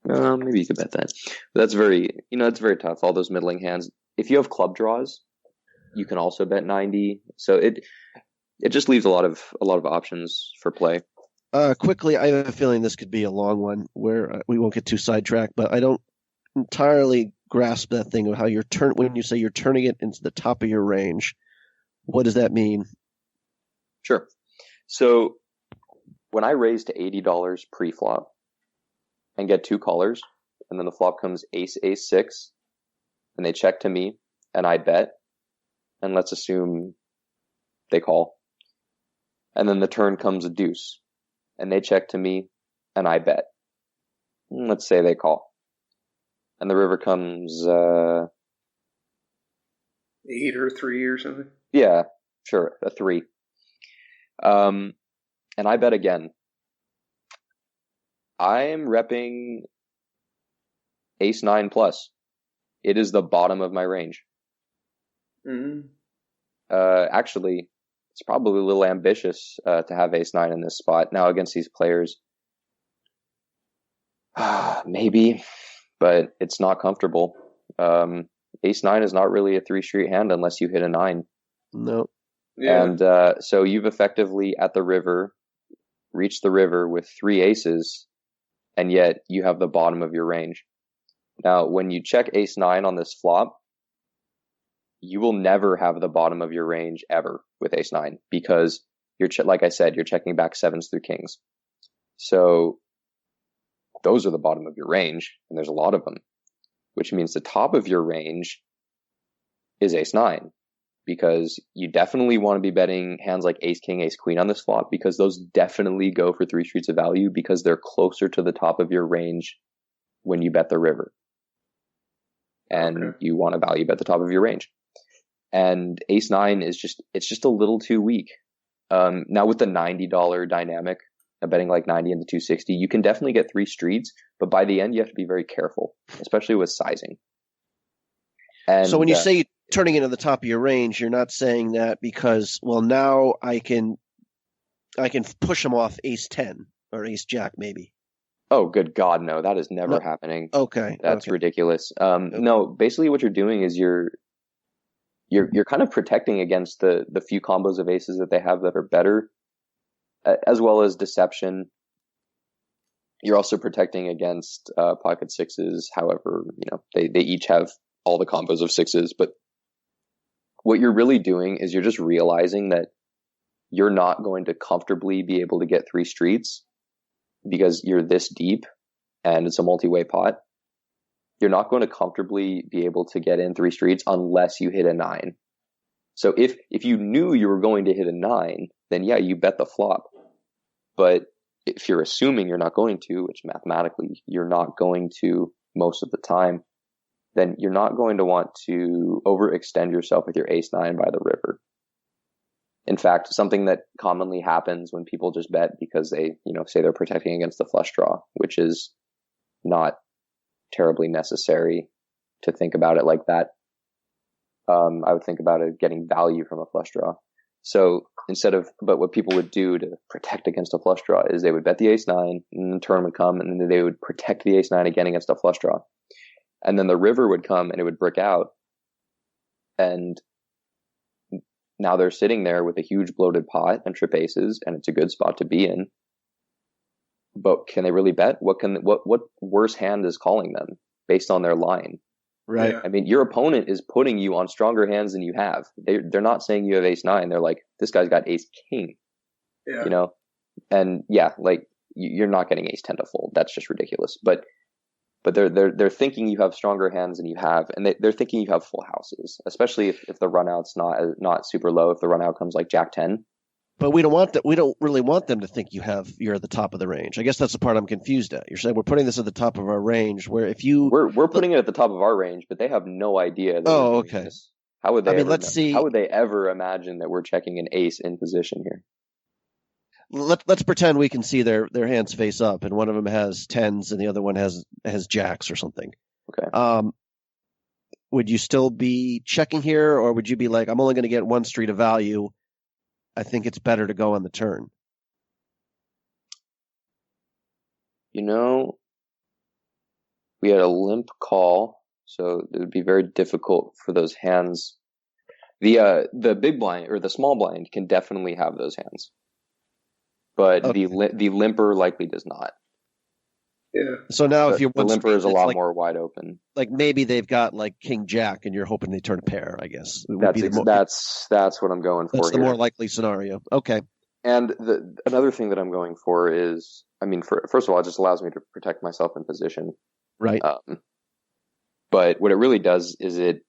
maybe you could bet that. But that's very, it's very tough. All those middling hands. If you have club draws, you can also bet 90. So it just leaves a lot of options for play. Quickly, I have a feeling this could be a long one where we won't get too sidetracked, but I don't entirely grasp that thing of how when you say you're turning it into the top of your range. What does that mean? Sure. So when I raise to $80 pre-flop and get 2 callers, and then the flop comes ace, ace, 6, and they check to me, and I bet, and let's assume they call, and then the turn comes a deuce, and they check to me, and I bet. Let's say they call, and the river comes 8 or 3 or something. Yeah, sure, a 3. And I bet again. I'm repping ace 9 plus. It is the bottom of my range. Mm-hmm. Actually, it's probably a little ambitious to have ace 9 in this spot. Now against these players, maybe, but it's not comfortable. Ace 9 is not really a 3-street hand unless you hit a 9. No. Yeah. And so you've effectively at the river reached the river with 3 aces, and yet you have the bottom of your range. Now, when you check ace 9 on this flop, you will never have the bottom of your range ever with ace 9 because like I said, you're checking back sevens through kings. So those are the bottom of your range, and there's a lot of them, which means the top of your range is ace 9. Because you definitely want to be betting hands like ace, king, ace, queen on this flop because those definitely go for 3 streets of value because they're closer to the top of your range when you bet the river. And you want to value bet the top of your range. And ace 9 is just a little too weak. Now with the $90 dynamic of betting like 90 into 260, you can definitely get 3 streets, but by the end you have to be very careful, especially with sizing. And so when you say turning into the top of your range, you're not saying that because, well, now I can push them off ace 10 or ace jack maybe. Oh, good God, no, that is never happening. Okay. That's ridiculous. No, basically what you're doing is you're kind of protecting against the few combos of aces that they have that are better, as well as deception. You're also protecting against pocket sixes. However, they each have all the combos of sixes, but what you're really doing is you're just realizing that you're not going to comfortably be able to get 3 streets because you're this deep and it's a multi-way pot. You're not going to comfortably be able to get in 3 streets unless you hit a 9. So if you knew you were going to hit a 9, then yeah, you bet the flop. But if you're assuming you're not going to, which mathematically you're not going to most of the time, then you're not going to want to overextend yourself with your ace-9 by the river. In fact, something that commonly happens when people just bet because they, say they're protecting against the flush draw, which is not terribly necessary to think about it like that. I would think about it getting value from a flush draw. So but what people would do to protect against a flush draw is they would bet the ace-9, and the turn would come, and then they would protect the ace-9 again against a flush draw. And then the river would come and it would brick out. And now they're sitting there with a huge bloated pot and trip aces, and it's a good spot to be in. But can they really bet? What worse hand is calling them based on their line? Right. Yeah. I mean, your opponent is putting you on stronger hands than you have. They're not saying you have ace-9. They're like, this guy's got ace-king. Yeah. And yeah, like you're not getting ace-10 to fold. That's just ridiculous. But they're thinking you have stronger hands than you have, and they're thinking you have full houses, especially if the run out's not super low. If the run out comes like Jack-10. But we don't really want them to think you're at the top of the range. I guess that's the part I'm confused at. You're saying we're putting this at the top of our range, where if you we're putting it at the top of our range, but they have no idea that we're doing okay. this. How would they? Let's see. How would they ever imagine that we're checking an ace in position here? Let's pretend we can see their hands face up, and one of them has 10s and the other one has jacks or something. Okay. Would you still be checking here, or would you be like, I'm only going to get 1 street of value? I think it's better to go on the turn. We had a limp call, so it would be very difficult for those hands. The big blind or the small blind can definitely have those hands, but okay. the limper likely does not. Yeah. So now, if you're the limper is a lot like, more wide open. Like maybe they've got like King Jack, and you're hoping they turn a pair. I guess that's what I'm going for. That's the here. more likely scenario. Okay. And another thing that I'm going for is, first of all, it just allows me to protect myself in position. Right. But what it really does is it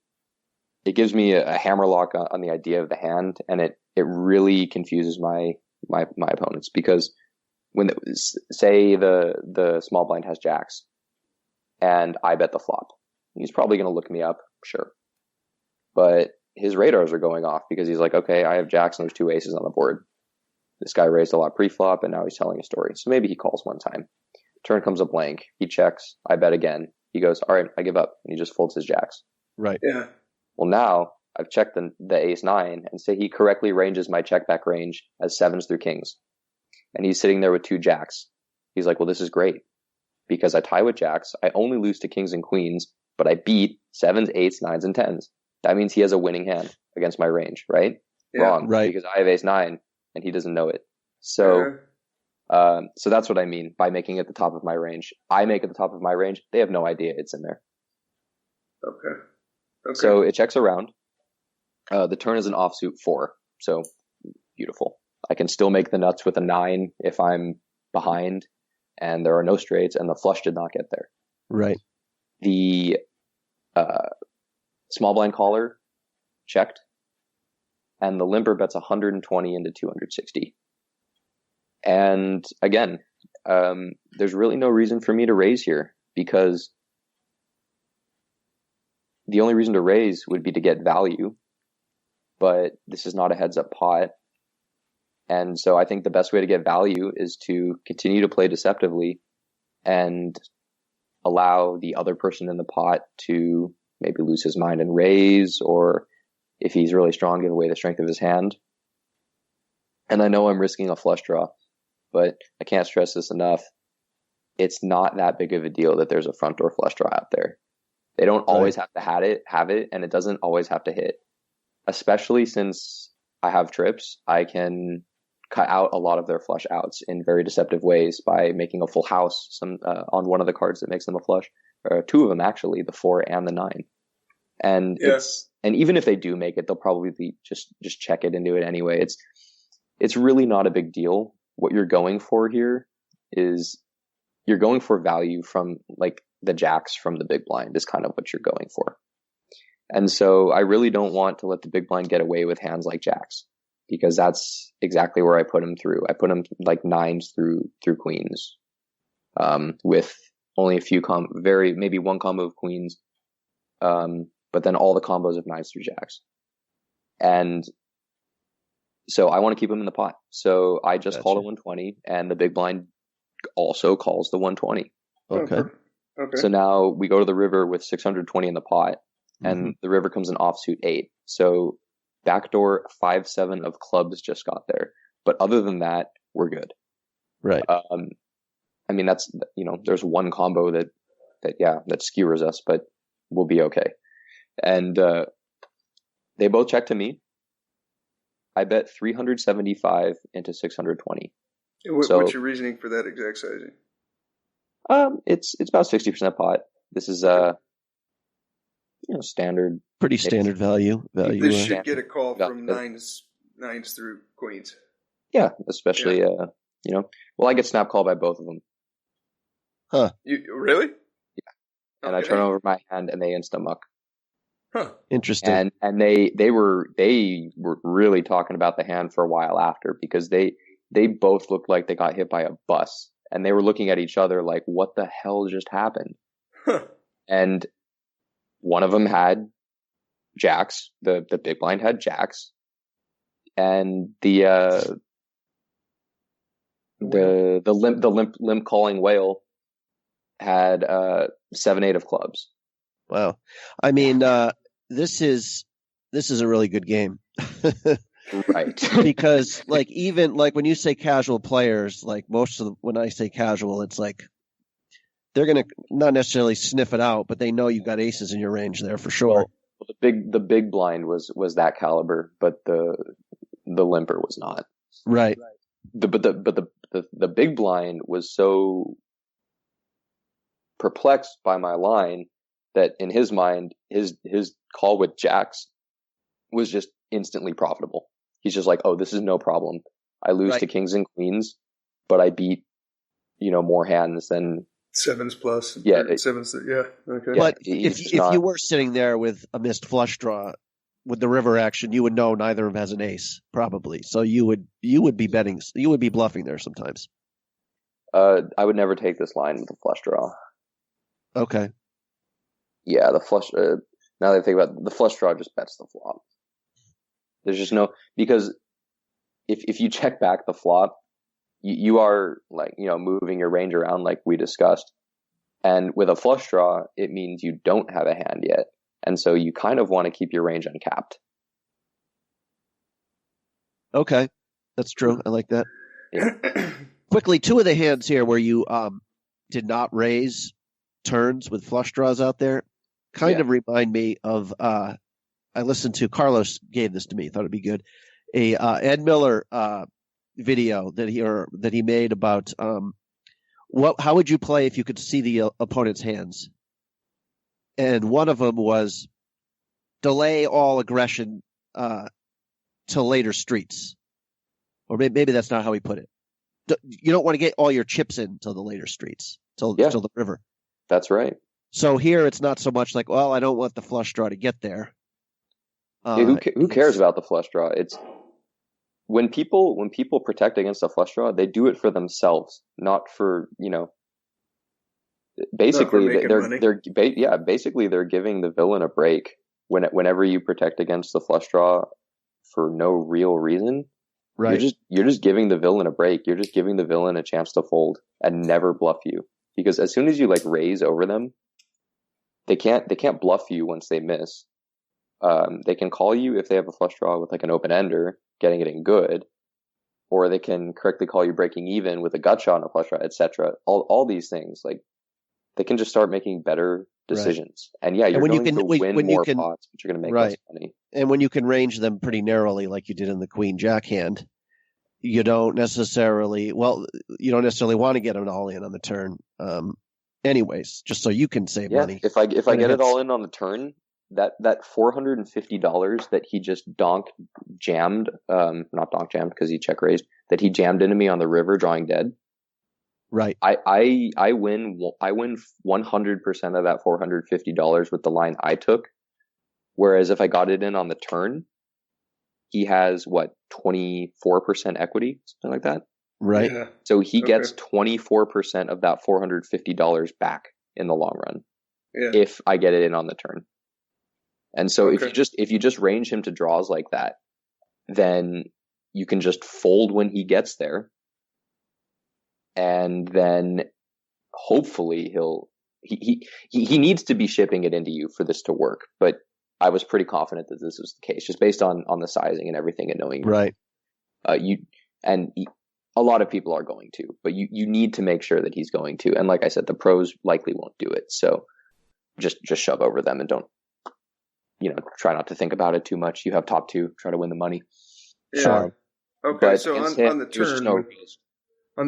gives me a hammerlock on the idea of the hand, and it really confuses my opponents, because when say the small blind has jacks and I bet the flop, he's probably going to look me up, sure, but his radars are going off because he's like, okay, I have jacks and there's 2 aces on the board. This guy raised a lot pre-flop and now he's telling a story. So maybe he calls one time. Turn comes a blank. He checks. I bet again. He goes, all right, I give up. And he just folds his jacks. Right. Yeah. Well, now I've checked the ace-9 and say he correctly ranges my check back range as 7s through kings. And he's sitting there with 2 jacks. He's like, well, this is great because I tie with jacks. I only lose to kings and queens, but I beat 7s, 8s, 9s, and 10s. That means he has a winning hand against my range, right? Yeah. Wrong. Right. Because I have ace-9 and he doesn't know it. So, so that's what I mean by making it the top of my range. I make it the top of my range. They have no idea it's in there. Okay. So it checks around. The turn is an offsuit 4. So beautiful. I can still make the nuts with a 9 if I'm behind and there are no straights and the flush did not get there. Right. The small blind caller checked, and the limper bets 120 into 260. And again, there's really no reason for me to raise here, because the only reason to raise would be to get value, but this is not a heads up pot. And so I think the best way to get value is to continue to play deceptively and allow the other person in the pot to maybe lose his mind and raise, or if he's really strong, give away the strength of his hand. And I know I'm risking a flush draw, but I can't stress this enough. It's not that big of a deal that there's a front door flush draw out there. They don't always have to have it, and it doesn't always have to hit. Especially since I have trips, I can cut out a lot of their flush outs in very deceptive ways by making a full house on one of the cards that makes them a flush, or 2 of them actually, the 4 and the 9. And and even if they do make it, they'll probably just check it into it anyway. It's really not a big deal. What you're going for here is you're going for value from like the jacks from the big blind is kind of what you're going for. And so I really don't want to let the big blind get away with hands like jacks, because that's exactly where I put him through. I put him like nines through queens, with only a few maybe one combo of queens, but then all the combos of nines through jacks. And so I want to keep him in the pot. So I just called a 120, and the big blind also calls the 120. Okay. So now we go to the river with 620 in the pot, and the river comes in offsuit 8. So backdoor 5-7 of clubs just got there. But other than that, we're good. Right. I mean, that's, there's one combo that skewers us, but we'll be okay. And they both check to me. I bet 375 into 620. What's your reasoning for that exact sizing? It's about 60% pot. This is standard. Pretty standard value. This should get a call from nines through queens. Yeah, especially well, I get snap called by both of them. Huh? You really? Yeah. And I turn over my hand, and they insta muck. Huh. Interesting. And they were really talking about the hand for a while after, because they both looked like they got hit by a bus, and they were looking at each other like, what the hell just happened? Huh. And one of them had jacks. The big blind had jacks, and the limp calling whale had 7-8 of clubs. Wow. I mean, this is a really good game. Right. Because like, even like when you say casual players, like when I say casual, it's like they're going to not necessarily sniff it out, but they know you've got aces in your range there for sure. Well, the big blind was that caliber, but the limper was not. Right. But the big blind was so perplexed by my line that in his mind, his call with jacks was just instantly profitable. He's just like, oh, this is no problem. I lose to kings and queens, but I beat, more hands than sevens plus. Yeah. Sevens. Yeah. Okay. But if you were sitting there with a missed flush draw with the river action, you would know neither of them has an ace, probably. So you would be betting, you would be bluffing there sometimes. I would never take this line with a flush draw. Okay. Yeah, the flush. Now that I think about it, the flush draw, just bets the flop. There's just no, because if you check back the flop, you are like, moving your range around like we discussed. And with a flush draw, it means you don't have a hand yet. And so you kind of want to keep your range uncapped. Okay. That's true. I like that. Yeah. Quickly, two of the hands here where you did not raise turns with flush draws out there kind of remind me of I listened to, Carlos gave this to me, thought it'd be good, a Ed Miller video that he made about how would you play if you could see the opponent's hands, and one of them was delay all aggression till later streets, or maybe that's not how he put it. You don't want to get all your chips in till the later streets, till the river. That's right. So here it's not so much like, well, I don't want the flush draw to get there. Who cares about the flush draw? It's when people protect against a flush draw, they do it for themselves, not for, basically basically they're giving the villain a break whenever you protect against the flush draw for no real reason. Right. You're just giving the villain a break. You're just giving the villain a chance to fold and never bluff you. Because as soon as you like raise over them, they can't bluff you once they miss. They can call you if they have a flush draw with like an open ender, getting it in good, or they can correctly call you breaking even with a gut shot and a flush draw, etc. All these things, like they can just start making better decisions. Right. And you're going to win more pots, but you're going to make less money. And when you can range them pretty narrowly, like you did in the queen jack hand, you don't necessarily want to get them all in on the turn. Anyways, just so you can save money. If I get it all in on the turn, that $450 that he just not donk jammed because he check raised, that he jammed into me on the river drawing dead. Right. I win 100% of that $450 with the line I took. Whereas if I got it in on the turn, he has 24% equity, something like that. Right. Yeah. So he gets 24% of that $450 back in the long run. Yeah. If I get it in on the turn. And so Okay. if you just range him to draws like that, then you can just fold when he gets there. And then hopefully he needs to be shipping it into you for this to work. But I was pretty confident that this was the case, just based on the sizing and everything and knowing. Right. A lot of people are going to, but you need to make sure that he's going to. And like I said, the pros likely won't do it. So just shove over them and don't, try not to think about it too much. You have top two, try to win the money. Yeah. Sure. Okay. So on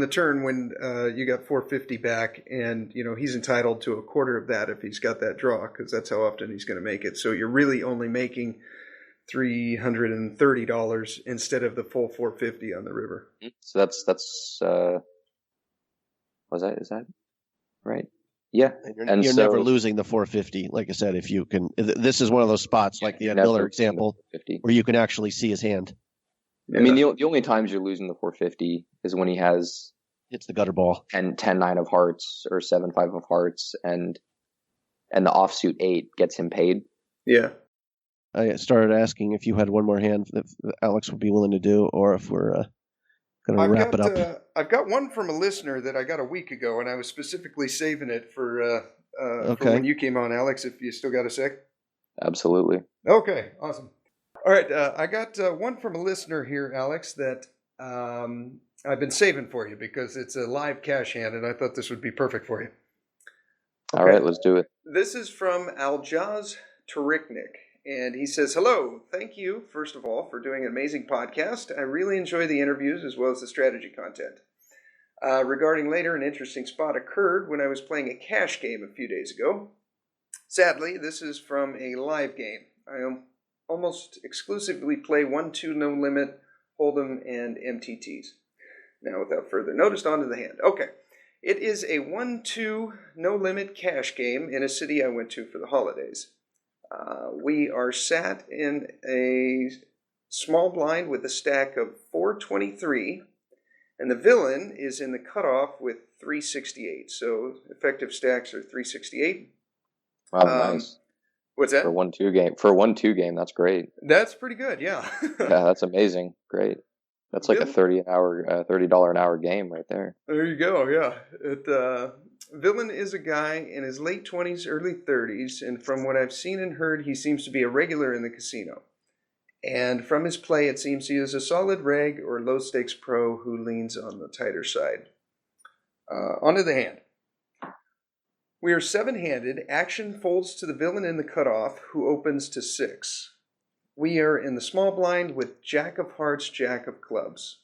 the turn when you got 450 back, and he's entitled to a quarter of that if he's got that draw, because that's how often he's going to make it. So you're really only making $330 instead of the full 450 on the river. So that's is that right? Yeah. And you're never losing the 450. Like I said, if you can, this is one of those spots like the Ed Miller example where you can actually see his hand. Yeah. I mean, the only times you're losing the 450 is when he has hits the gutter ball and 10-9 of hearts or 7-5 of hearts, and the offsuit 8 gets him paid. Yeah. I started asking if you had one more hand that Alex would be willing to do, or if we're going to wrap it up. I've got one from a listener that I got a week ago, and I was specifically saving it for when you came on, Alex, if you still got a sec. Absolutely. Okay, awesome. All right, I got one from a listener here, Alex, that I've been saving for you because it's a live cash hand, and I thought this would be perfect for you. Okay. All right, let's do it. This is from Aljaz Tariknik. And he says, hello, thank you, first of all, for doing an amazing podcast. I really enjoy the interviews as well as the strategy content. Regarding later, an interesting spot occurred when I was playing a cash game a few days ago. Sadly, this is from a live game. I almost exclusively play 1-2 no limit, Hold'em, and MTTs. Now, without further notice, on to the hand. Okay. It is a 1-2 no limit cash game in a city I went to for the holidays. We are sat in a small blind with a stack of 423, and the villain is in the cutoff with 368. So effective stacks are 368. Wow, nice. What's that? For a 1-2 game, that's great. That's pretty good, yeah. Yeah, that's amazing. Great. That's like a $30 an hour game right there. There you go, yeah. Villain is a guy in his late 20s, early 30s, and from what I've seen and heard, he seems to be a regular in the casino. And from his play, it seems he is a solid reg or low-stakes pro who leans on the tighter side. Onto the hand. We are 7-handed. Action folds to the villain in the cutoff, who opens to 6. We are in the small blind with Jack of Hearts, Jack of Clubs.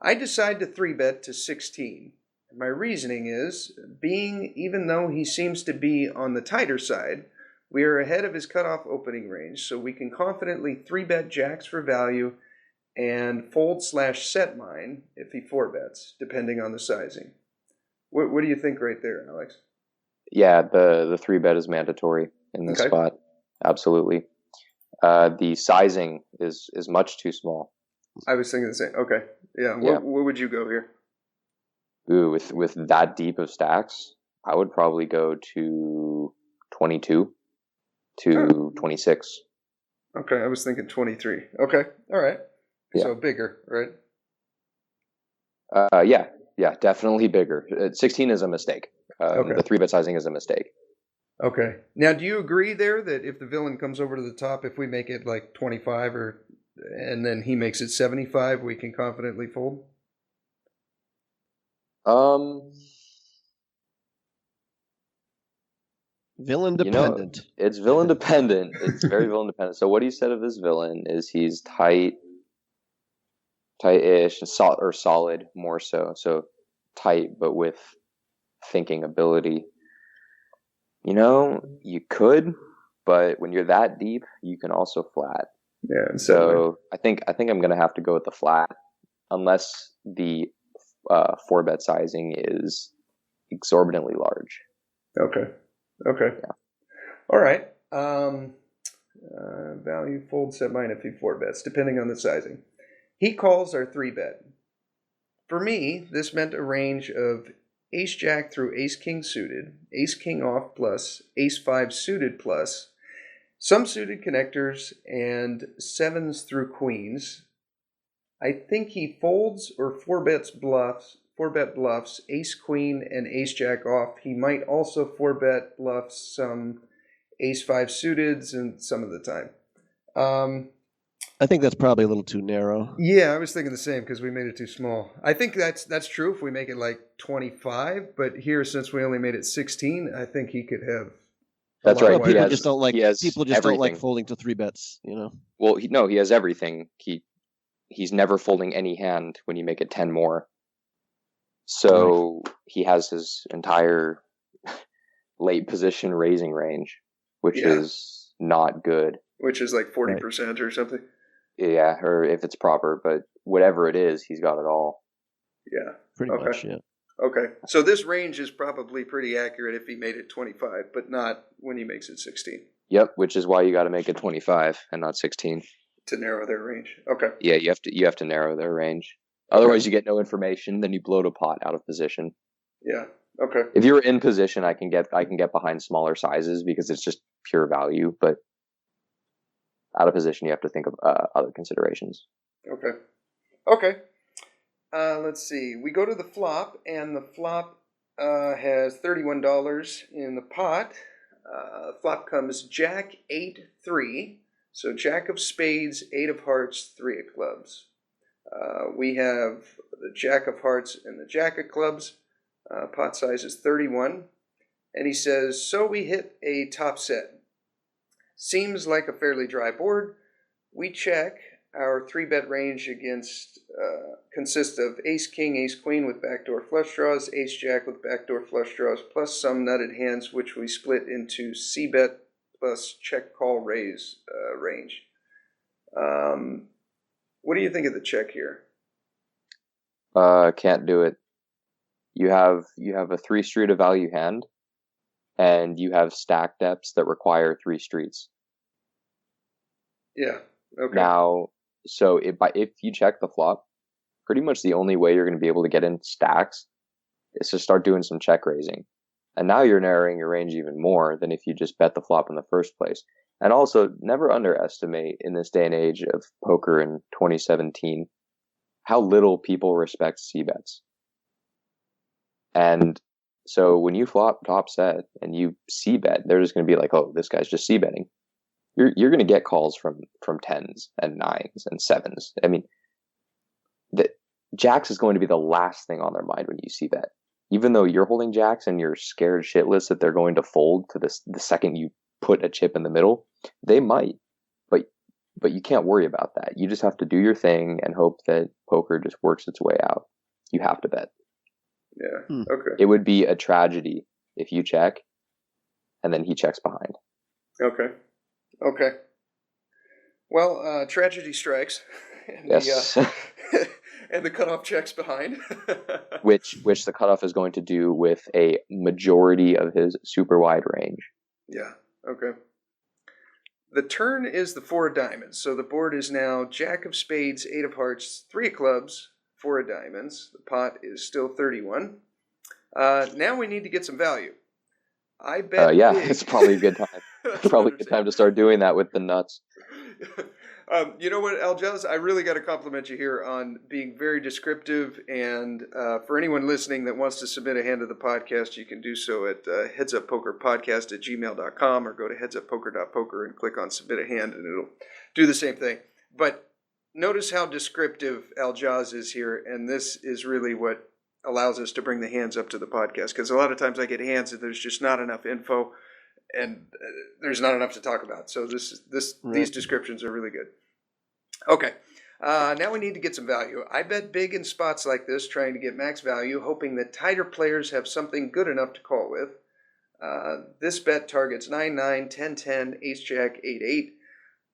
I decide to 3-bet to 16. My reasoning is, even though he seems to be on the tighter side, we are ahead of his cutoff opening range, so we can confidently 3-bet jacks for value and fold/set mine if he 4-bets, depending on the sizing. What do you think right there, Alex? Yeah, the 3-bet is mandatory in this spot. Absolutely. The sizing is much too small. I was thinking the same. Okay. Yeah. What would you go here? Ooh, with that deep of stacks, I would probably go to 22 to 26. Okay, I was thinking 23. Okay, all right. Yeah. So bigger, right? Yeah, definitely bigger. 16 is a mistake. The 3-bet sizing is a mistake. Okay. Now, do you agree there that if the villain comes over to the top, if we make it like 25 and then he makes it 75, we can confidently fold? Villain dependent. It's villain dependent. It's very villain dependent. So what he said of this villain is he's tight-ish, or solid more so. So tight, but with thinking ability. You could but when you're that deep, you can also flat. Yeah. So I think I'm going to have to go with the flat, unless the 4-bet sizing is exorbitantly large. Okay. Yeah. All right. Value fold set mine if he 4-bets, depending on the sizing. He calls our 3-bet. For me, this meant a range of ace-jack through ace-king suited, ace-king off plus, ace-5 suited plus, some suited connectors, and 7s through queens. I think he folds or 4-bet bluffs, ace-queen and ace-jack off. He might also 4-bet bluff some ace-5 suiteds and some of the time. I think that's probably a little too narrow. Yeah, I was thinking the same because we made it too small. I think that's true if we make it like 25, but here, since we only made it 16, I think he could have. That's right. Well, people just don't like everything. don't like folding to 3-bets, Well, he has everything. He's never folding any hand when you make it 10 more. So he has his entire late position raising range, which is not good. Which is like 40% or something. Yeah, or if it's proper, but whatever it is, he's got it all. Yeah. Pretty much, yeah. Okay. So this range is probably pretty accurate if he made it 25, but not when he makes it 16. Yep, which is why you got to make it 25 and not 16. To narrow their range. Okay. Yeah, you have to narrow their range. Otherwise, you get no information. Then you blow the pot out of position. Yeah. Okay. If you're in position, I can get behind smaller sizes because it's just pure value. But out of position, you have to think of other considerations. Okay. Let's see. We go to the flop, and the flop has $31 in the pot. Flop comes Jack 8-3. So Jack of spades, 8 of hearts, 3 of clubs. We have the Jack of hearts and the Jack of clubs. Pot size is 31. And he says, so we hit a top set. Seems like a fairly dry board. We check. Our 3-bet range consists of ace-king, ace-queen with backdoor flush draws, ace-jack with backdoor flush draws, plus some nutted hands, which we split into c-bet plus check, call, raise range. What do you think of the check here? Can't do it. You have a 3 street of value hand, and you have stack depths that require 3 streets. Yeah. Okay. Now, so if you check the flop, pretty much the only way you're going to be able to get in stacks is to start doing some check raising. And now you're narrowing your range even more than if you just bet the flop in the first place. And also, never underestimate in this day and age of poker in 2017 how little people respect c-bets. And so when you flop top set and you c-bet, they're just going to be like, oh, this guy's just c-betting. You're going to get calls from 10s and 9s and 7s. I mean, the jacks is going to be the last thing on their mind when you c-bet. Even though you're holding jacks and you're scared shitless that they're going to fold to the second you put a chip in the middle, they might. But you can't worry about that. You just have to do your thing and hope that poker just works its way out. You have to bet. Yeah. Okay. It would be a tragedy if you check and then he checks behind. Okay. Well, tragedy strikes. And yes. And the cutoff checks behind. which the cutoff is going to do with a majority of his super wide range. Yeah. Okay. The turn is the 4 of diamonds. So the board is now Jack of spades, 8 of hearts, 3 of clubs, 4 of diamonds. The pot is still 31. Now we need to get some value. I bet. Big. It's probably a good time. Probably a good time to start doing that with the nuts. You know what, Aljaz? I really got to compliment you here on being very descriptive. And for anyone listening that wants to submit a hand to the podcast, you can do so at headsuppokerpodcast@gmail.com or go to headsuppoker.poker and click on submit a hand, and it'll do the same thing. But notice how descriptive Aljaz is here, and this is really what allows us to bring the hands up to the podcast. Because a lot of times I get hands and there's just not enough info, and there's not enough to talk about. So these descriptions are really good. Okay, now we need to get some value. I bet big in spots like this, trying to get max value, hoping that tighter players have something good enough to call with. This bet targets 9-9, 10-10, ace-jack, 8-8.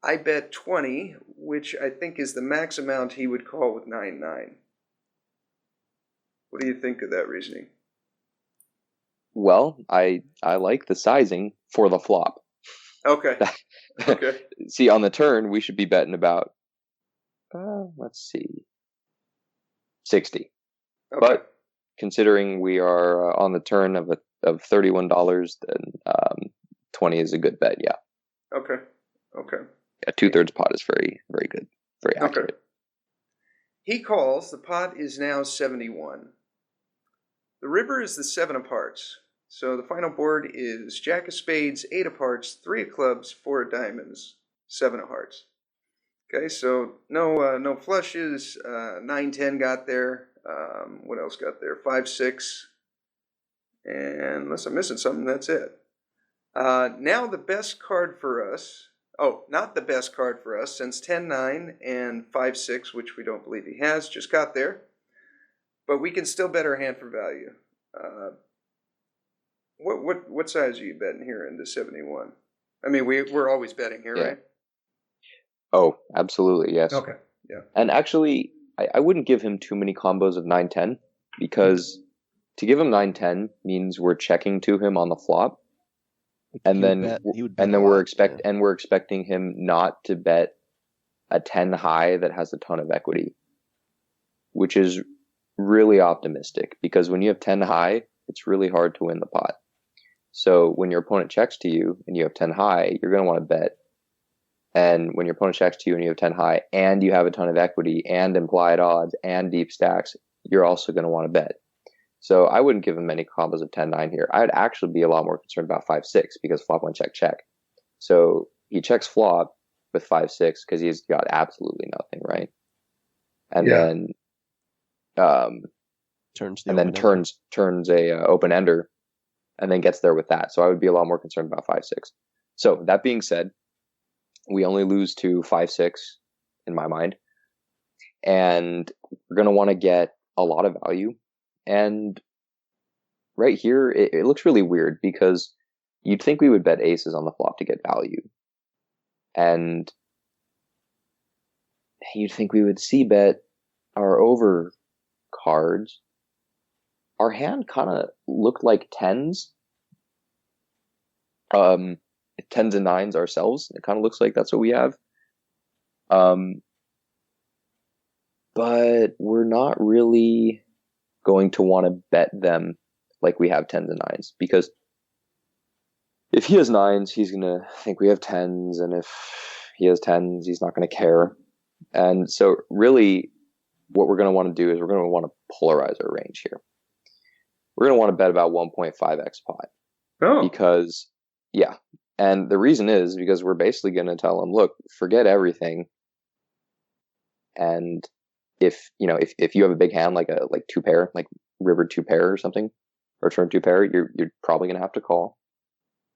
I bet 20, which I think is the max amount he would call with 9-9. What do you think of that reasoning? Well, I like the sizing for the flop. Okay. Okay. See, on the turn, we should be betting about, let's see, 60. Okay. But considering we are on the turn of $31, then 20 is a good bet, yeah. Okay. A 2/3 pot is very, very good, very accurate. Okay. He calls. The pot is now 71. The river is the 7 of hearts. So the final board is Jack of spades, 8 of hearts, 3 of clubs, 4 of diamonds, 7 of hearts. Okay, so no flushes. 9-10 got there. What else got there? 5-6. And unless I'm missing something, that's it. Now the best card for us. Oh, not the best card for us, since 10-9 and 5-6, which we don't believe he has, just got there. But we can still bet our hand for value. What size are you betting here into 71? I mean, we're always betting here, right? Oh, absolutely, yes. Okay, yeah. And actually, I wouldn't give him too many combos of 9-10, because to give him 9-10 means we're checking to him on the flop, and we're expecting him not to bet a 10 high that has a ton of equity, which is really optimistic, because when you have 10 high, it's really hard to win the pot. So when your opponent checks to you and you have 10 high, you're going to want to bet. And when your opponent checks to you and you have 10 high and you have a ton of equity and implied odds and deep stacks, you're also going to want to bet. So I wouldn't give him many combos of 10-9 here. I'd actually be a lot more concerned about 5-6, because flop went check. So he checks flop with 5-6 because he's got absolutely nothing, right? And then turns a open ender, and then gets there with that. So I would be a lot more concerned about 5-6. So that being said, we only lose to 5-6 in my mind, and we're going to want to get a lot of value. And right here, it looks really weird, because you'd think we would bet aces on the flop to get value, and you'd think we would c-bet our over cards. Our hand kind of looked like tens. Tens and nines ourselves. It kind of looks like that's what we have. But we're not really going to want to bet them like we have tens and nines, because if he has nines, he's going to think we have tens, and if he has tens, he's not going to care. And so really what we're going to want to do is we're going to want to polarize our range here. We're going to want to bet about 1.5x pot. Oh. Because, and the reason is because we're basically going to tell him, look, forget everything. And if you have a big hand, like two pair, like river 2 pair or something, or turn 2 pair, you're probably going to have to call,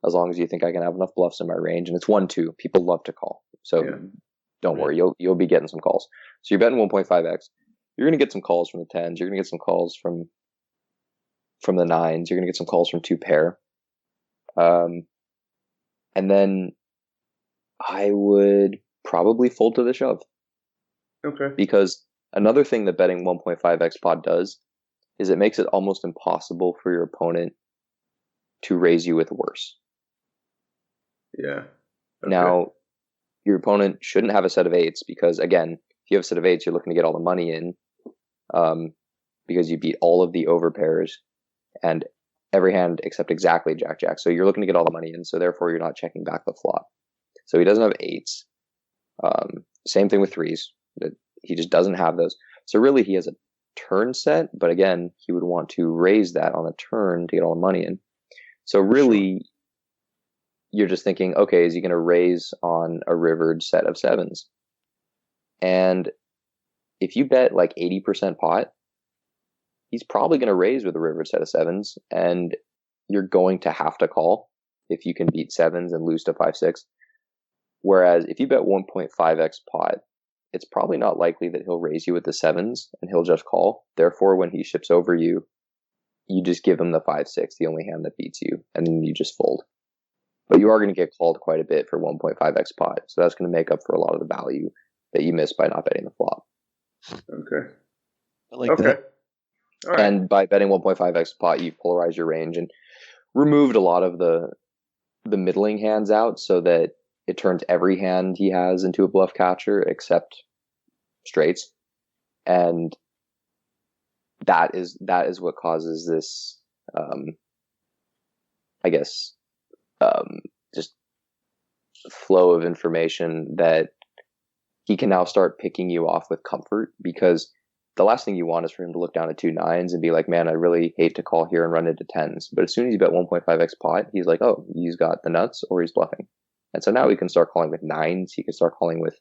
as long as you think I can have enough bluffs in my range. And it's 1-2. People love to call. So don't worry, you'll be getting some calls. So you're betting 1.5x. You're going to get some calls from the tens. You're going to get some calls from the nines. You're going to get some calls from 2 pair. And then I would probably fold to the shove. Okay. Because another thing that betting 1.5x pot does is it makes it almost impossible for your opponent to raise you with worse. Yeah. Okay. Now, your opponent shouldn't have a set of eights, because, again, if you have a set of eights, you're looking to get all the money in, because you beat all of the over pairs and every hand except exactly Jack-Jack. So you're looking to get all the money in, so therefore you're not checking back the flop. So he doesn't have eights. Same thing with threes. He just doesn't have those. So really he has a turn set, but again, he would want to raise that on the turn to get all the money in. So really, you're just thinking, okay, is he going to raise on a rivered set of sevens? And if you bet like 80% pot, he's probably going to raise with a rivered set of sevens, and you're going to have to call if you can beat sevens and lose to 5-6. Whereas if you bet 1.5x pot, it's probably not likely that he'll raise you with the sevens and he'll just call. Therefore, when he ships over you, you just give him the 5-6, the only hand that beats you, and then you just fold. But you are going to get called quite a bit for 1.5x pot, so that's going to make up for a lot of the value that you missed by not betting the flop. Okay. I like that. All right. And by betting 1.5x pot, you've polarized your range and removed a lot of the middling hands out, so that it turns every hand he has into a bluff catcher except straights, and that is what causes this, I guess, just flow of information that he can now start picking you off with comfort, because the last thing you want is for him to look down at 2 9s and be like, man, I really hate to call here and run into 10s. But as soon as you bet 1.5x pot, he's like, oh, he's got the nuts or he's bluffing. And so now he can start calling with 9s. He can start calling with,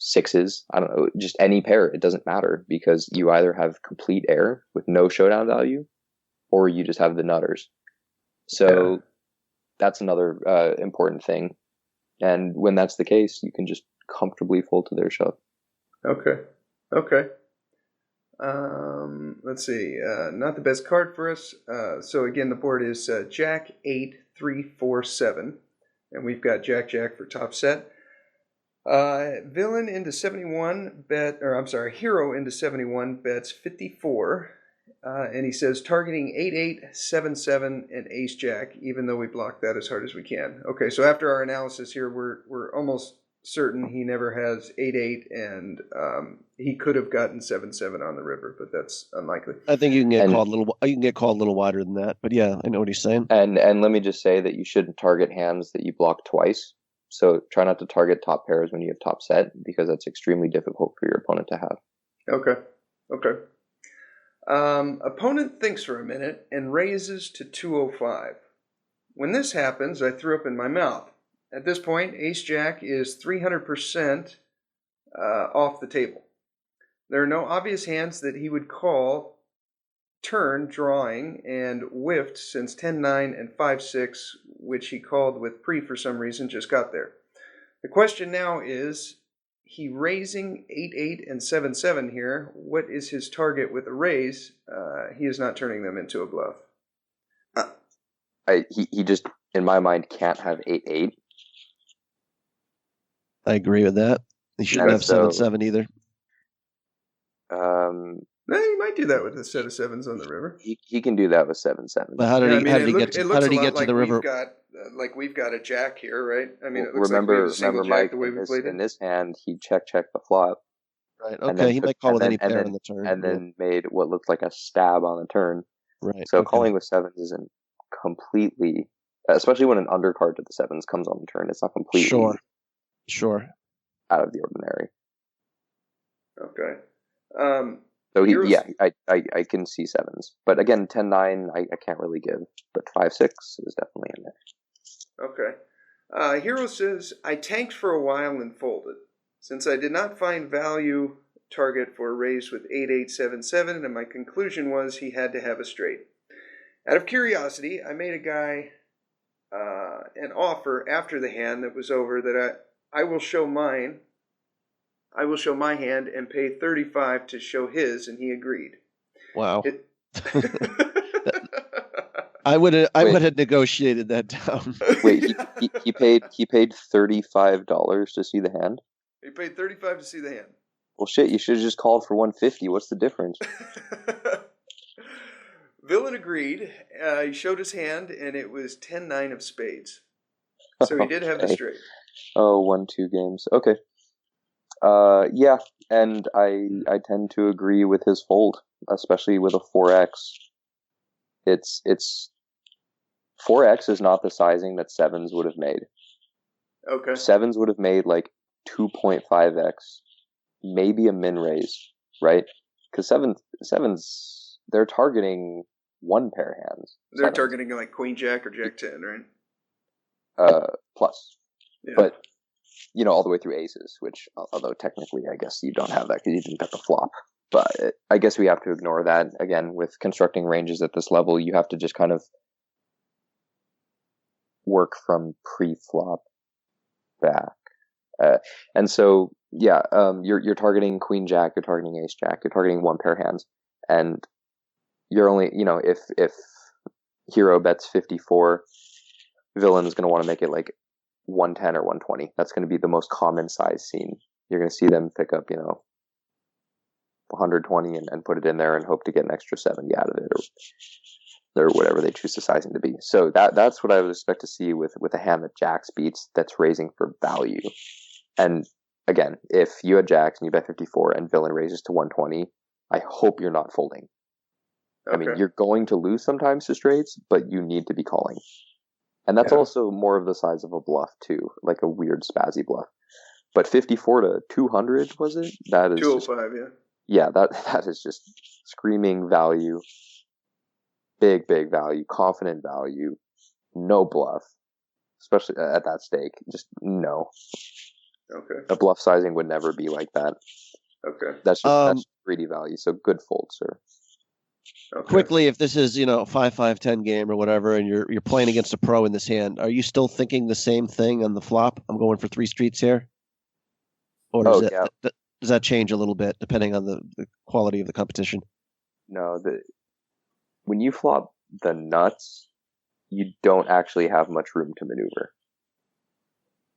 6s. I don't know, just any pair. It doesn't matter, because you either have complete air with no showdown value, or you just have the nutters. So that's another important thing. And when that's the case, you can just comfortably fold to their shove. Okay. Let's see. Not the best card for us. So again, the board is Jack 8 3 4 7, and we've got Jack for top set. Villain into 71 Hero into 71 bets 54, and he says targeting 8-8, 7-7, and Ace Jack, even though we blocked that as hard as we can. Okay, so after our analysis here, we're almost certain he never has 8-8, and he could have gotten 7-7 on the river, but that's unlikely. I think you can get called a little wider than that, but yeah, I know what he's saying. And let me just say that you shouldn't target hands that you block twice. So try not to target top pairs when you have top set, because that's extremely difficult for your opponent to have. Okay. Opponent thinks for a minute and raises to 205. When this happens, I threw up in my mouth. At this point, Ace Jack is 300% off the table. There are no obvious hands that he would call turn drawing and whiffed, since 10-9 and 5-6, which he called with pre for some reason, just got there. The question now is, he raising 8-8 and 7-7 here. What is his target with a raise? He is not turning them into a bluff. He just, in my mind, can't have 8-8. I agree with that. He shouldn't have 7-7 either. He might do that with a set of 7s on the river. He can do that with 7-7. But how did he get to the river? We've got a Jack here, right? I mean, it looks remember, like we have a single Mike, Jack the way we played it. In this hand, he check the flop. Right. Okay. He might call with any pair on the turn, and then made what looked like a stab on the turn. Right. So calling with 7s isn't completely, especially when an undercard to the 7s comes on the turn. It's not completely sure out of the ordinary. Okay. So I can see 7s, but again, 10-9 I can't really give, but 5-6 is definitely in there. Okay. Hero says, I tanked for a while and folded. Since I did not find value target for a raise with 8-8, 7-7, and my conclusion was he had to have a straight. Out of curiosity, I made a guy an offer after the hand that was over that I will show mine. I will show my hand and pay 35 to show his, and he agreed. Wow. I would have negotiated that down. Wait, he paid $35 to see the hand? He paid 35 to see the hand. Well, shit, you should have just called for 150. What's the difference? Villain agreed. He showed his hand, and it was 10-9 of spades. So he did have the straight. Oh, 1-2 games. Okay. Yeah, and I tend to agree with his fold, especially with a 4x. It's 4x is not the sizing that 7s would have made. Okay. 7s would have made like 2.5x, maybe a min raise, right? Because 7s, they're targeting one pair hands. They're targeting like Queen Jack or Jack 10, right? Plus. Yeah. But all the way through aces, which, although technically I guess you don't have that because you didn't get the flop. But I guess we have to ignore that. Again, with constructing ranges at this level, you have to just kind of work from pre-flop back. And so, yeah, you're targeting Queen Jack, you're targeting Ace Jack, you're targeting one pair hands. And you're only, if hero bets 54, villain's going to want to make it like 110 or 120. That's going to be the most common size scene. You're going to see them pick up, 120 and put it in there and hope to get an extra 70 out of it, or whatever they choose the sizing to be. So that's what I would expect to see with a hand that Jacks beats that's raising for value. And again, if you had Jacks and you bet 54 and villain raises to 120, I hope you're not folding. Okay. I mean, you're going to lose sometimes to straights, but you need to be calling. And that's also more of the size of a bluff too, like a weird spazzy bluff. But 54 to 200, was it? That is 205, yeah, that is just screaming value. Big value, confident value, no bluff, especially at that stake. Just no. Okay. A bluff sizing would never be like that. Okay. That's just greedy value. So good fold, sir. Okay. Quickly, if this is 5-5-10 game or whatever, and you're playing against a pro in this hand, are you still thinking the same thing on the flop? I'm going for 3 streets here, or does does that change a little bit depending on the quality of the competition? No, when you flop the nuts, you don't actually have much room to maneuver.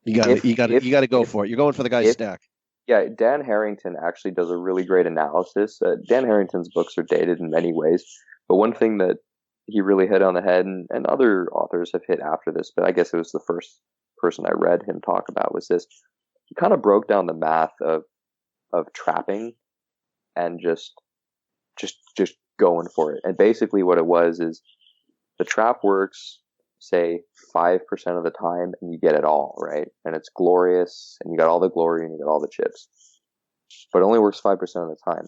You got to go for it. You're going for the guy's stack. Yeah, Dan Harrington actually does a really great analysis. Dan Harrington's books are dated in many ways, but one thing that he really hit on the head, and other authors have hit after this, but I guess it was the first person I read him talk about, was this. He kind of broke down the math of trapping and just going for it. And basically what it was is the trap works, say, 5% of the time, and you get it all, right? And it's glorious, and you got all the glory, and you got all the chips. But it only works 5% of the time.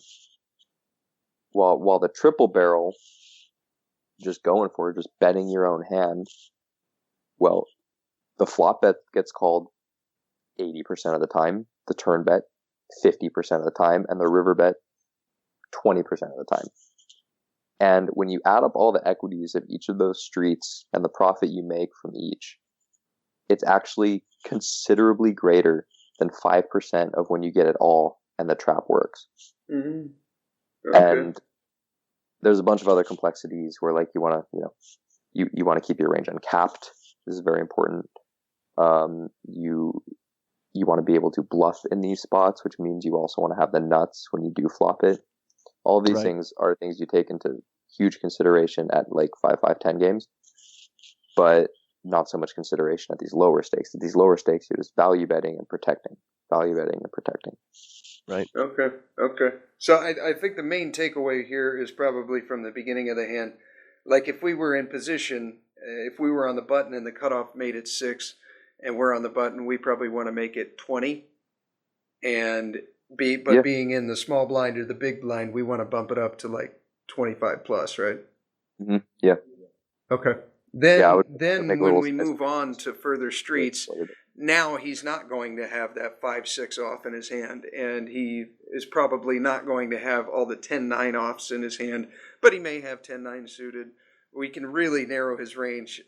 While the triple barrel, just going for it, just betting your own hand, well, the flop bet gets called 80% of the time, the turn bet 50% of the time, and the river bet 20% of the time. And when you add up all the equities of each of those streets and the profit you make from each, it's actually considerably greater than 5% of when you get it all and the trap works. Mm-hmm. Okay. And there's a bunch of other complexities where, like, you want to, you want to keep your range uncapped. This is very important. You want to be able to bluff in these spots, which means you also want to have the nuts when you do flop it. All these things are things you take into huge consideration at like 5-5-10 games, but not so much consideration at these lower stakes. At these lower stakes, you're just value betting and protecting. Right. Okay. So I think the main takeaway here is probably from the beginning of the hand. Like if we were in position, if we were on the button and the cutoff made it 6, and we're on the button, we probably want to make it 20, and being in the small blind or the big blind, we want to bump it up to like 25 plus, right? Mm-hmm. Yeah. Okay. Then when we move on to further streets, now he's not going to have that 5-6 off in his hand, and he is probably not going to have all the 10-9 offs in his hand, but he may have 10-9 suited. We can really narrow his range,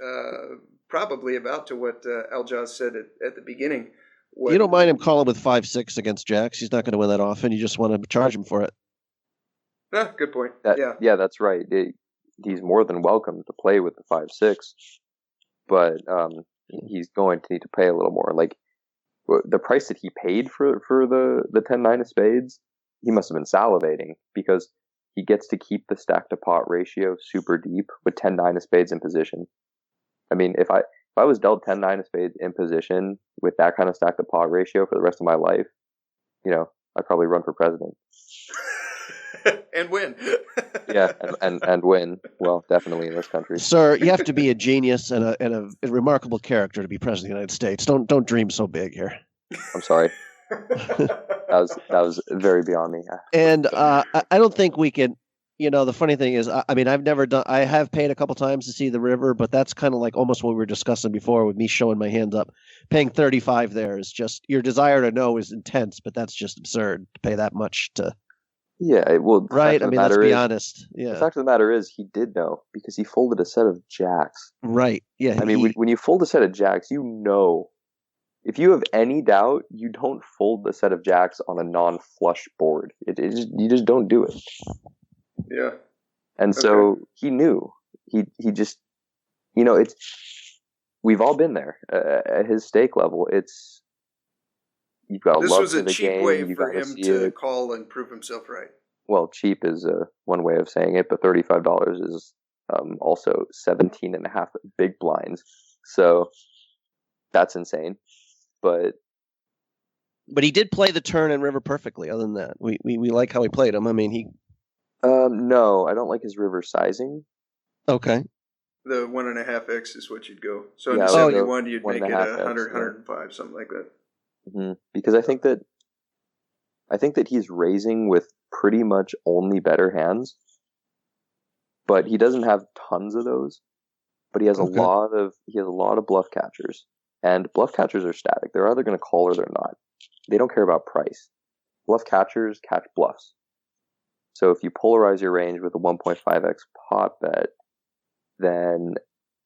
probably about to what Aljaz said at the beginning. You don't mind him calling with 5-6 against Jacks. He's not going to win that often. You just want to charge him for it. Good point. Yeah, that's right. He's more than welcome to play with the 5-6, but he's going to need to pay a little more. Like the price that he paid for the 10-9 of spades, he must have been salivating, because he gets to keep the stack to pot ratio super deep with 10-9 of spades in position. I mean, if I was dealt 10-9 of spades in position with that kind of stack to pot ratio for the rest of my life, I'd probably run for president. And win. Yeah, and win. Well, definitely in this country. Sir, you have to be a genius and a remarkable character to be president of the United States. Don't dream so big here. I'm sorry. That was very beyond me. And I don't think we can. The funny thing is, I mean, I have paid a couple times to see the river, but that's kind of like almost what we were discussing before with me showing my hands up. Paying 35 there is just, your desire to know is intense, but that's just absurd to pay that much to. Yeah, well, right. I mean, let's be honest. Yeah. The fact of the matter is, he did know, because he folded a set of jacks. Right. Yeah. I mean, when you fold a set of jacks, if you have any doubt, you don't fold the set of jacks on a non-flush board. You just don't do it. Yeah. And so he knew. He just, we've all been there at his stake level. You've got to love for the game. This was a cheap way for him to call and prove himself right. Well, cheap is one way of saying it, but $35 is also 17 and a half big blinds. So that's insane. But he did play the turn and river perfectly. Other than that, we like how he played him. I mean, he. No, I don't like his river sizing. Okay. The 1.5x is what you'd go. So in 71, you'd make it 100, 105, something like that. Mm-hmm. Because I think that he's raising with pretty much only better hands, but he doesn't have tons of those. But he has a lot of bluff catchers, and bluff catchers are static. They're either going to call or they're not. They don't care about price. Bluff catchers catch bluffs. So if you polarize your range with a 1.5x pot bet, then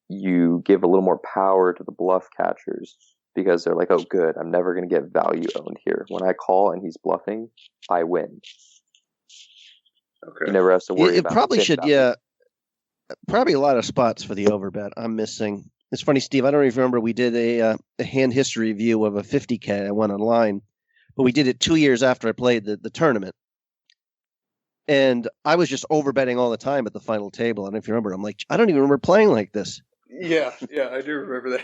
you give a little more power to the bluff catchers because they're like, oh, good, I'm never going to get value owned here. When I call and he's bluffing, I win. Okay. He never has to worry about it. It probably should, probably a lot of spots for the overbet I'm missing. It's funny, Steve, I don't even remember we did a hand history review of a 50K I went online, but we did it 2 years after I played the tournament. And I was just overbetting all the time at the final table. And if you remember, I'm like, I don't even remember playing like this. Yeah, I do remember that.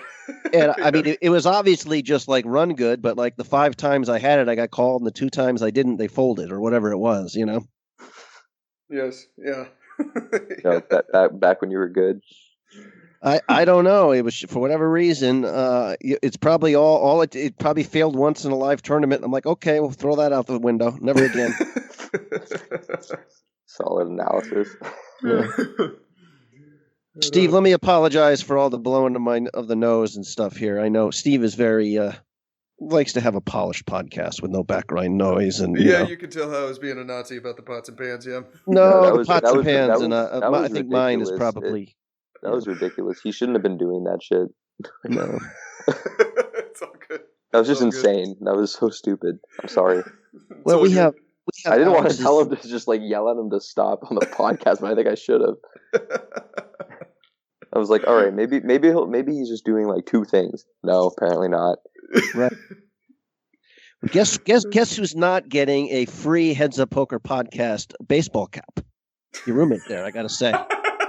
And I mean, it was obviously just like run good, but like the 5 times I had it, I got called, and the 2 times I didn't, they folded or whatever it was, Yes, yeah. Back when you were good. I don't know. It was for whatever reason. It's probably it probably failed once in a live tournament. I'm like, okay, we'll throw that out the window. Never again. Solid analysis. Yeah. Steve, let me apologize for all the blowing of the nose and stuff here. I know Steve is very likes to have a polished podcast with no background noise, and you can tell how I was being a Nazi about the pots and pans. Yeah. No, the pots and pans, and I think mine is probably. That was ridiculous. He shouldn't have been doing that shit. No. It's all good. That was just insane. That was so stupid. I'm sorry. Well, we have I didn't want to tell him to just like yell at him to stop on the podcast, but I think I should have. I was like, all right, maybe he's just doing like 2 things. No, apparently not. Right. Guess who's not getting a free Heads Up Poker podcast baseball cap? Your roommate there, I gotta say.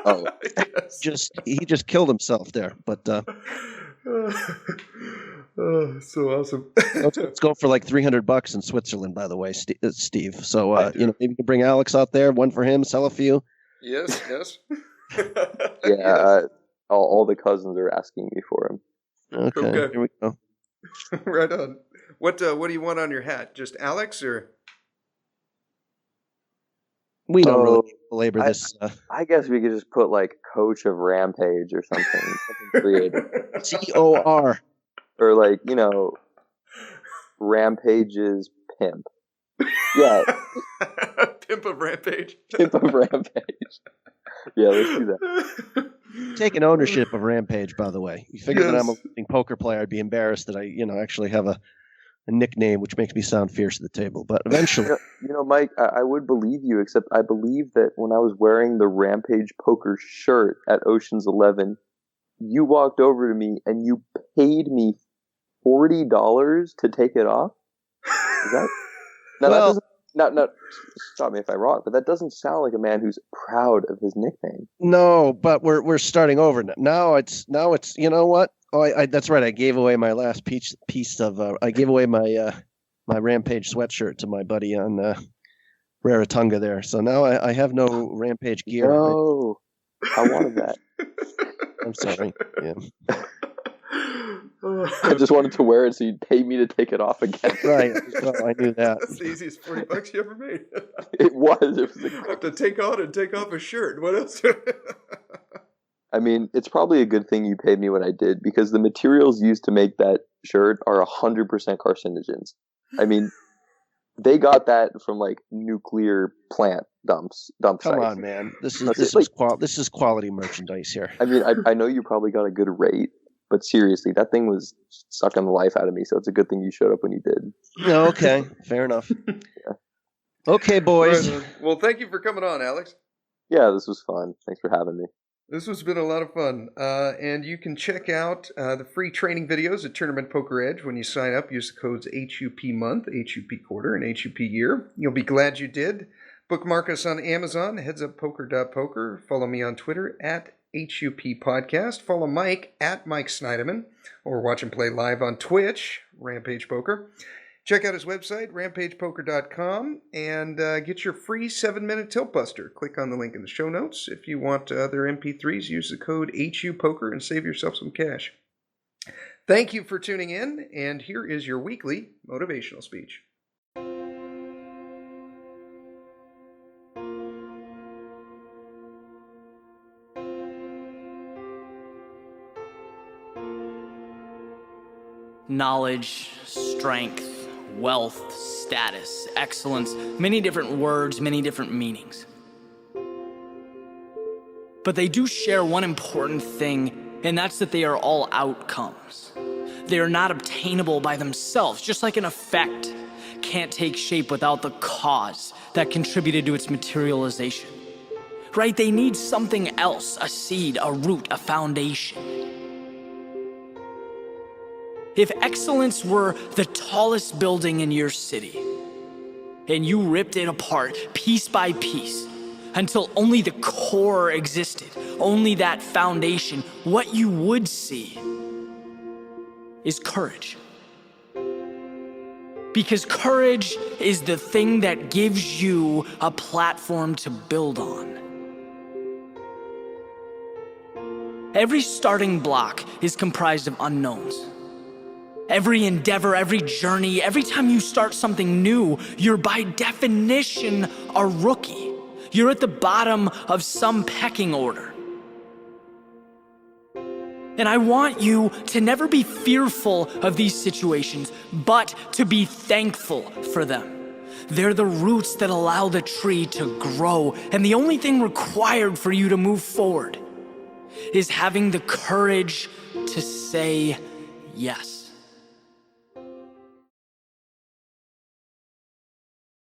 Oh, yes. He just killed himself there, but so awesome. let's go for like $300 in Switzerland, by the way, Steve. So maybe you can bring Alex out there, one for him, sell a few. Yes. Yeah, all the cousins are asking me for him. Okay. Here we go. Right on. What do you want on your hat? Just Alex or? We don't really belabor this. I guess we could just put like coach of Rampage or something creative. COR. Or like, Rampage's pimp. Yeah. Pimp of Rampage. Pimp of Rampage. Yeah, let's do that. Taking ownership of Rampage, by the way. You figure that I'm a leading poker player, I'd be embarrassed that I, actually have a nickname which makes me sound fierce at the table. But eventually, Mike, I would believe you, except I believe that when I was wearing the Rampage poker shirt at Ocean's 11, you walked over to me and you paid me $40 to take it off. Is that? Now, that doesn't. Not stop me if I'm wrong, but that doesn't sound like a man who's proud of his nickname. No, but we're starting over now. It's you know what? Oh, that's right. I gave away my last piece of. I gave away my my Rampage sweatshirt to my buddy on Rarotonga there. So now I have no Rampage gear. No, I wanted that. I'm sorry. Yeah. I just wanted to wear it, so you'd pay me to take it off again. Right. Well, I knew that. That's the easiest $40 you ever made. It was. It was have to take on and take off a shirt. What else? I mean, it's probably a good thing you paid me when I did, because the materials used to make that shirt are 100% carcinogens. I mean, they got that from like nuclear plant dump sites. Come on, man. This is quality merchandise here. I mean, I know you probably got a good rate. But seriously, that thing was sucking the life out of me, so it's a good thing you showed up when you did. Okay, fair enough. Yeah. Okay, boys. Right, well, thank you for coming on, Alex. Yeah, this was fun. Thanks for having me. This has been a lot of fun. And you can check out the free training videos at Tournament Poker Edge when you sign up. Use the codes HUP month, HUP quarter, and HUP year. You'll be glad you did. Bookmark us on Amazon, headsuppoker.poker. Follow me on Twitter at HUP Podcast. Follow Mike at Mike Sneideman, or watch him play live on Twitch, Rampage Poker. Check out his website, rampagepoker.com, and get your free 7-minute Tilt-Buster. Click on the link in the show notes. If you want other MP3s, use the code HUPoker and save yourself some cash. Thank you for tuning in, and here is your weekly motivational speech. Knowledge, strength, wealth, status, excellence, many different words, many different meanings. But they do share one important thing, and that's that they are all outcomes. They are not obtainable by themselves, just like an effect can't take shape without the cause that contributed to its materialization. Right? They need something else, a seed, a root, a foundation. If excellence were the tallest building in your city, and you ripped it apart piece by piece until only the core existed, only that foundation, what you would see is courage. Because courage is the thing that gives you a platform to build on. Every starting block is comprised of unknowns. Every endeavor, every journey, every time you start something new, you're by definition a rookie. You're at the bottom of some pecking order. And I want you to never be fearful of these situations, but to be thankful for them. They're the roots that allow the tree to grow, and the only thing required for you to move forward is having the courage to say yes.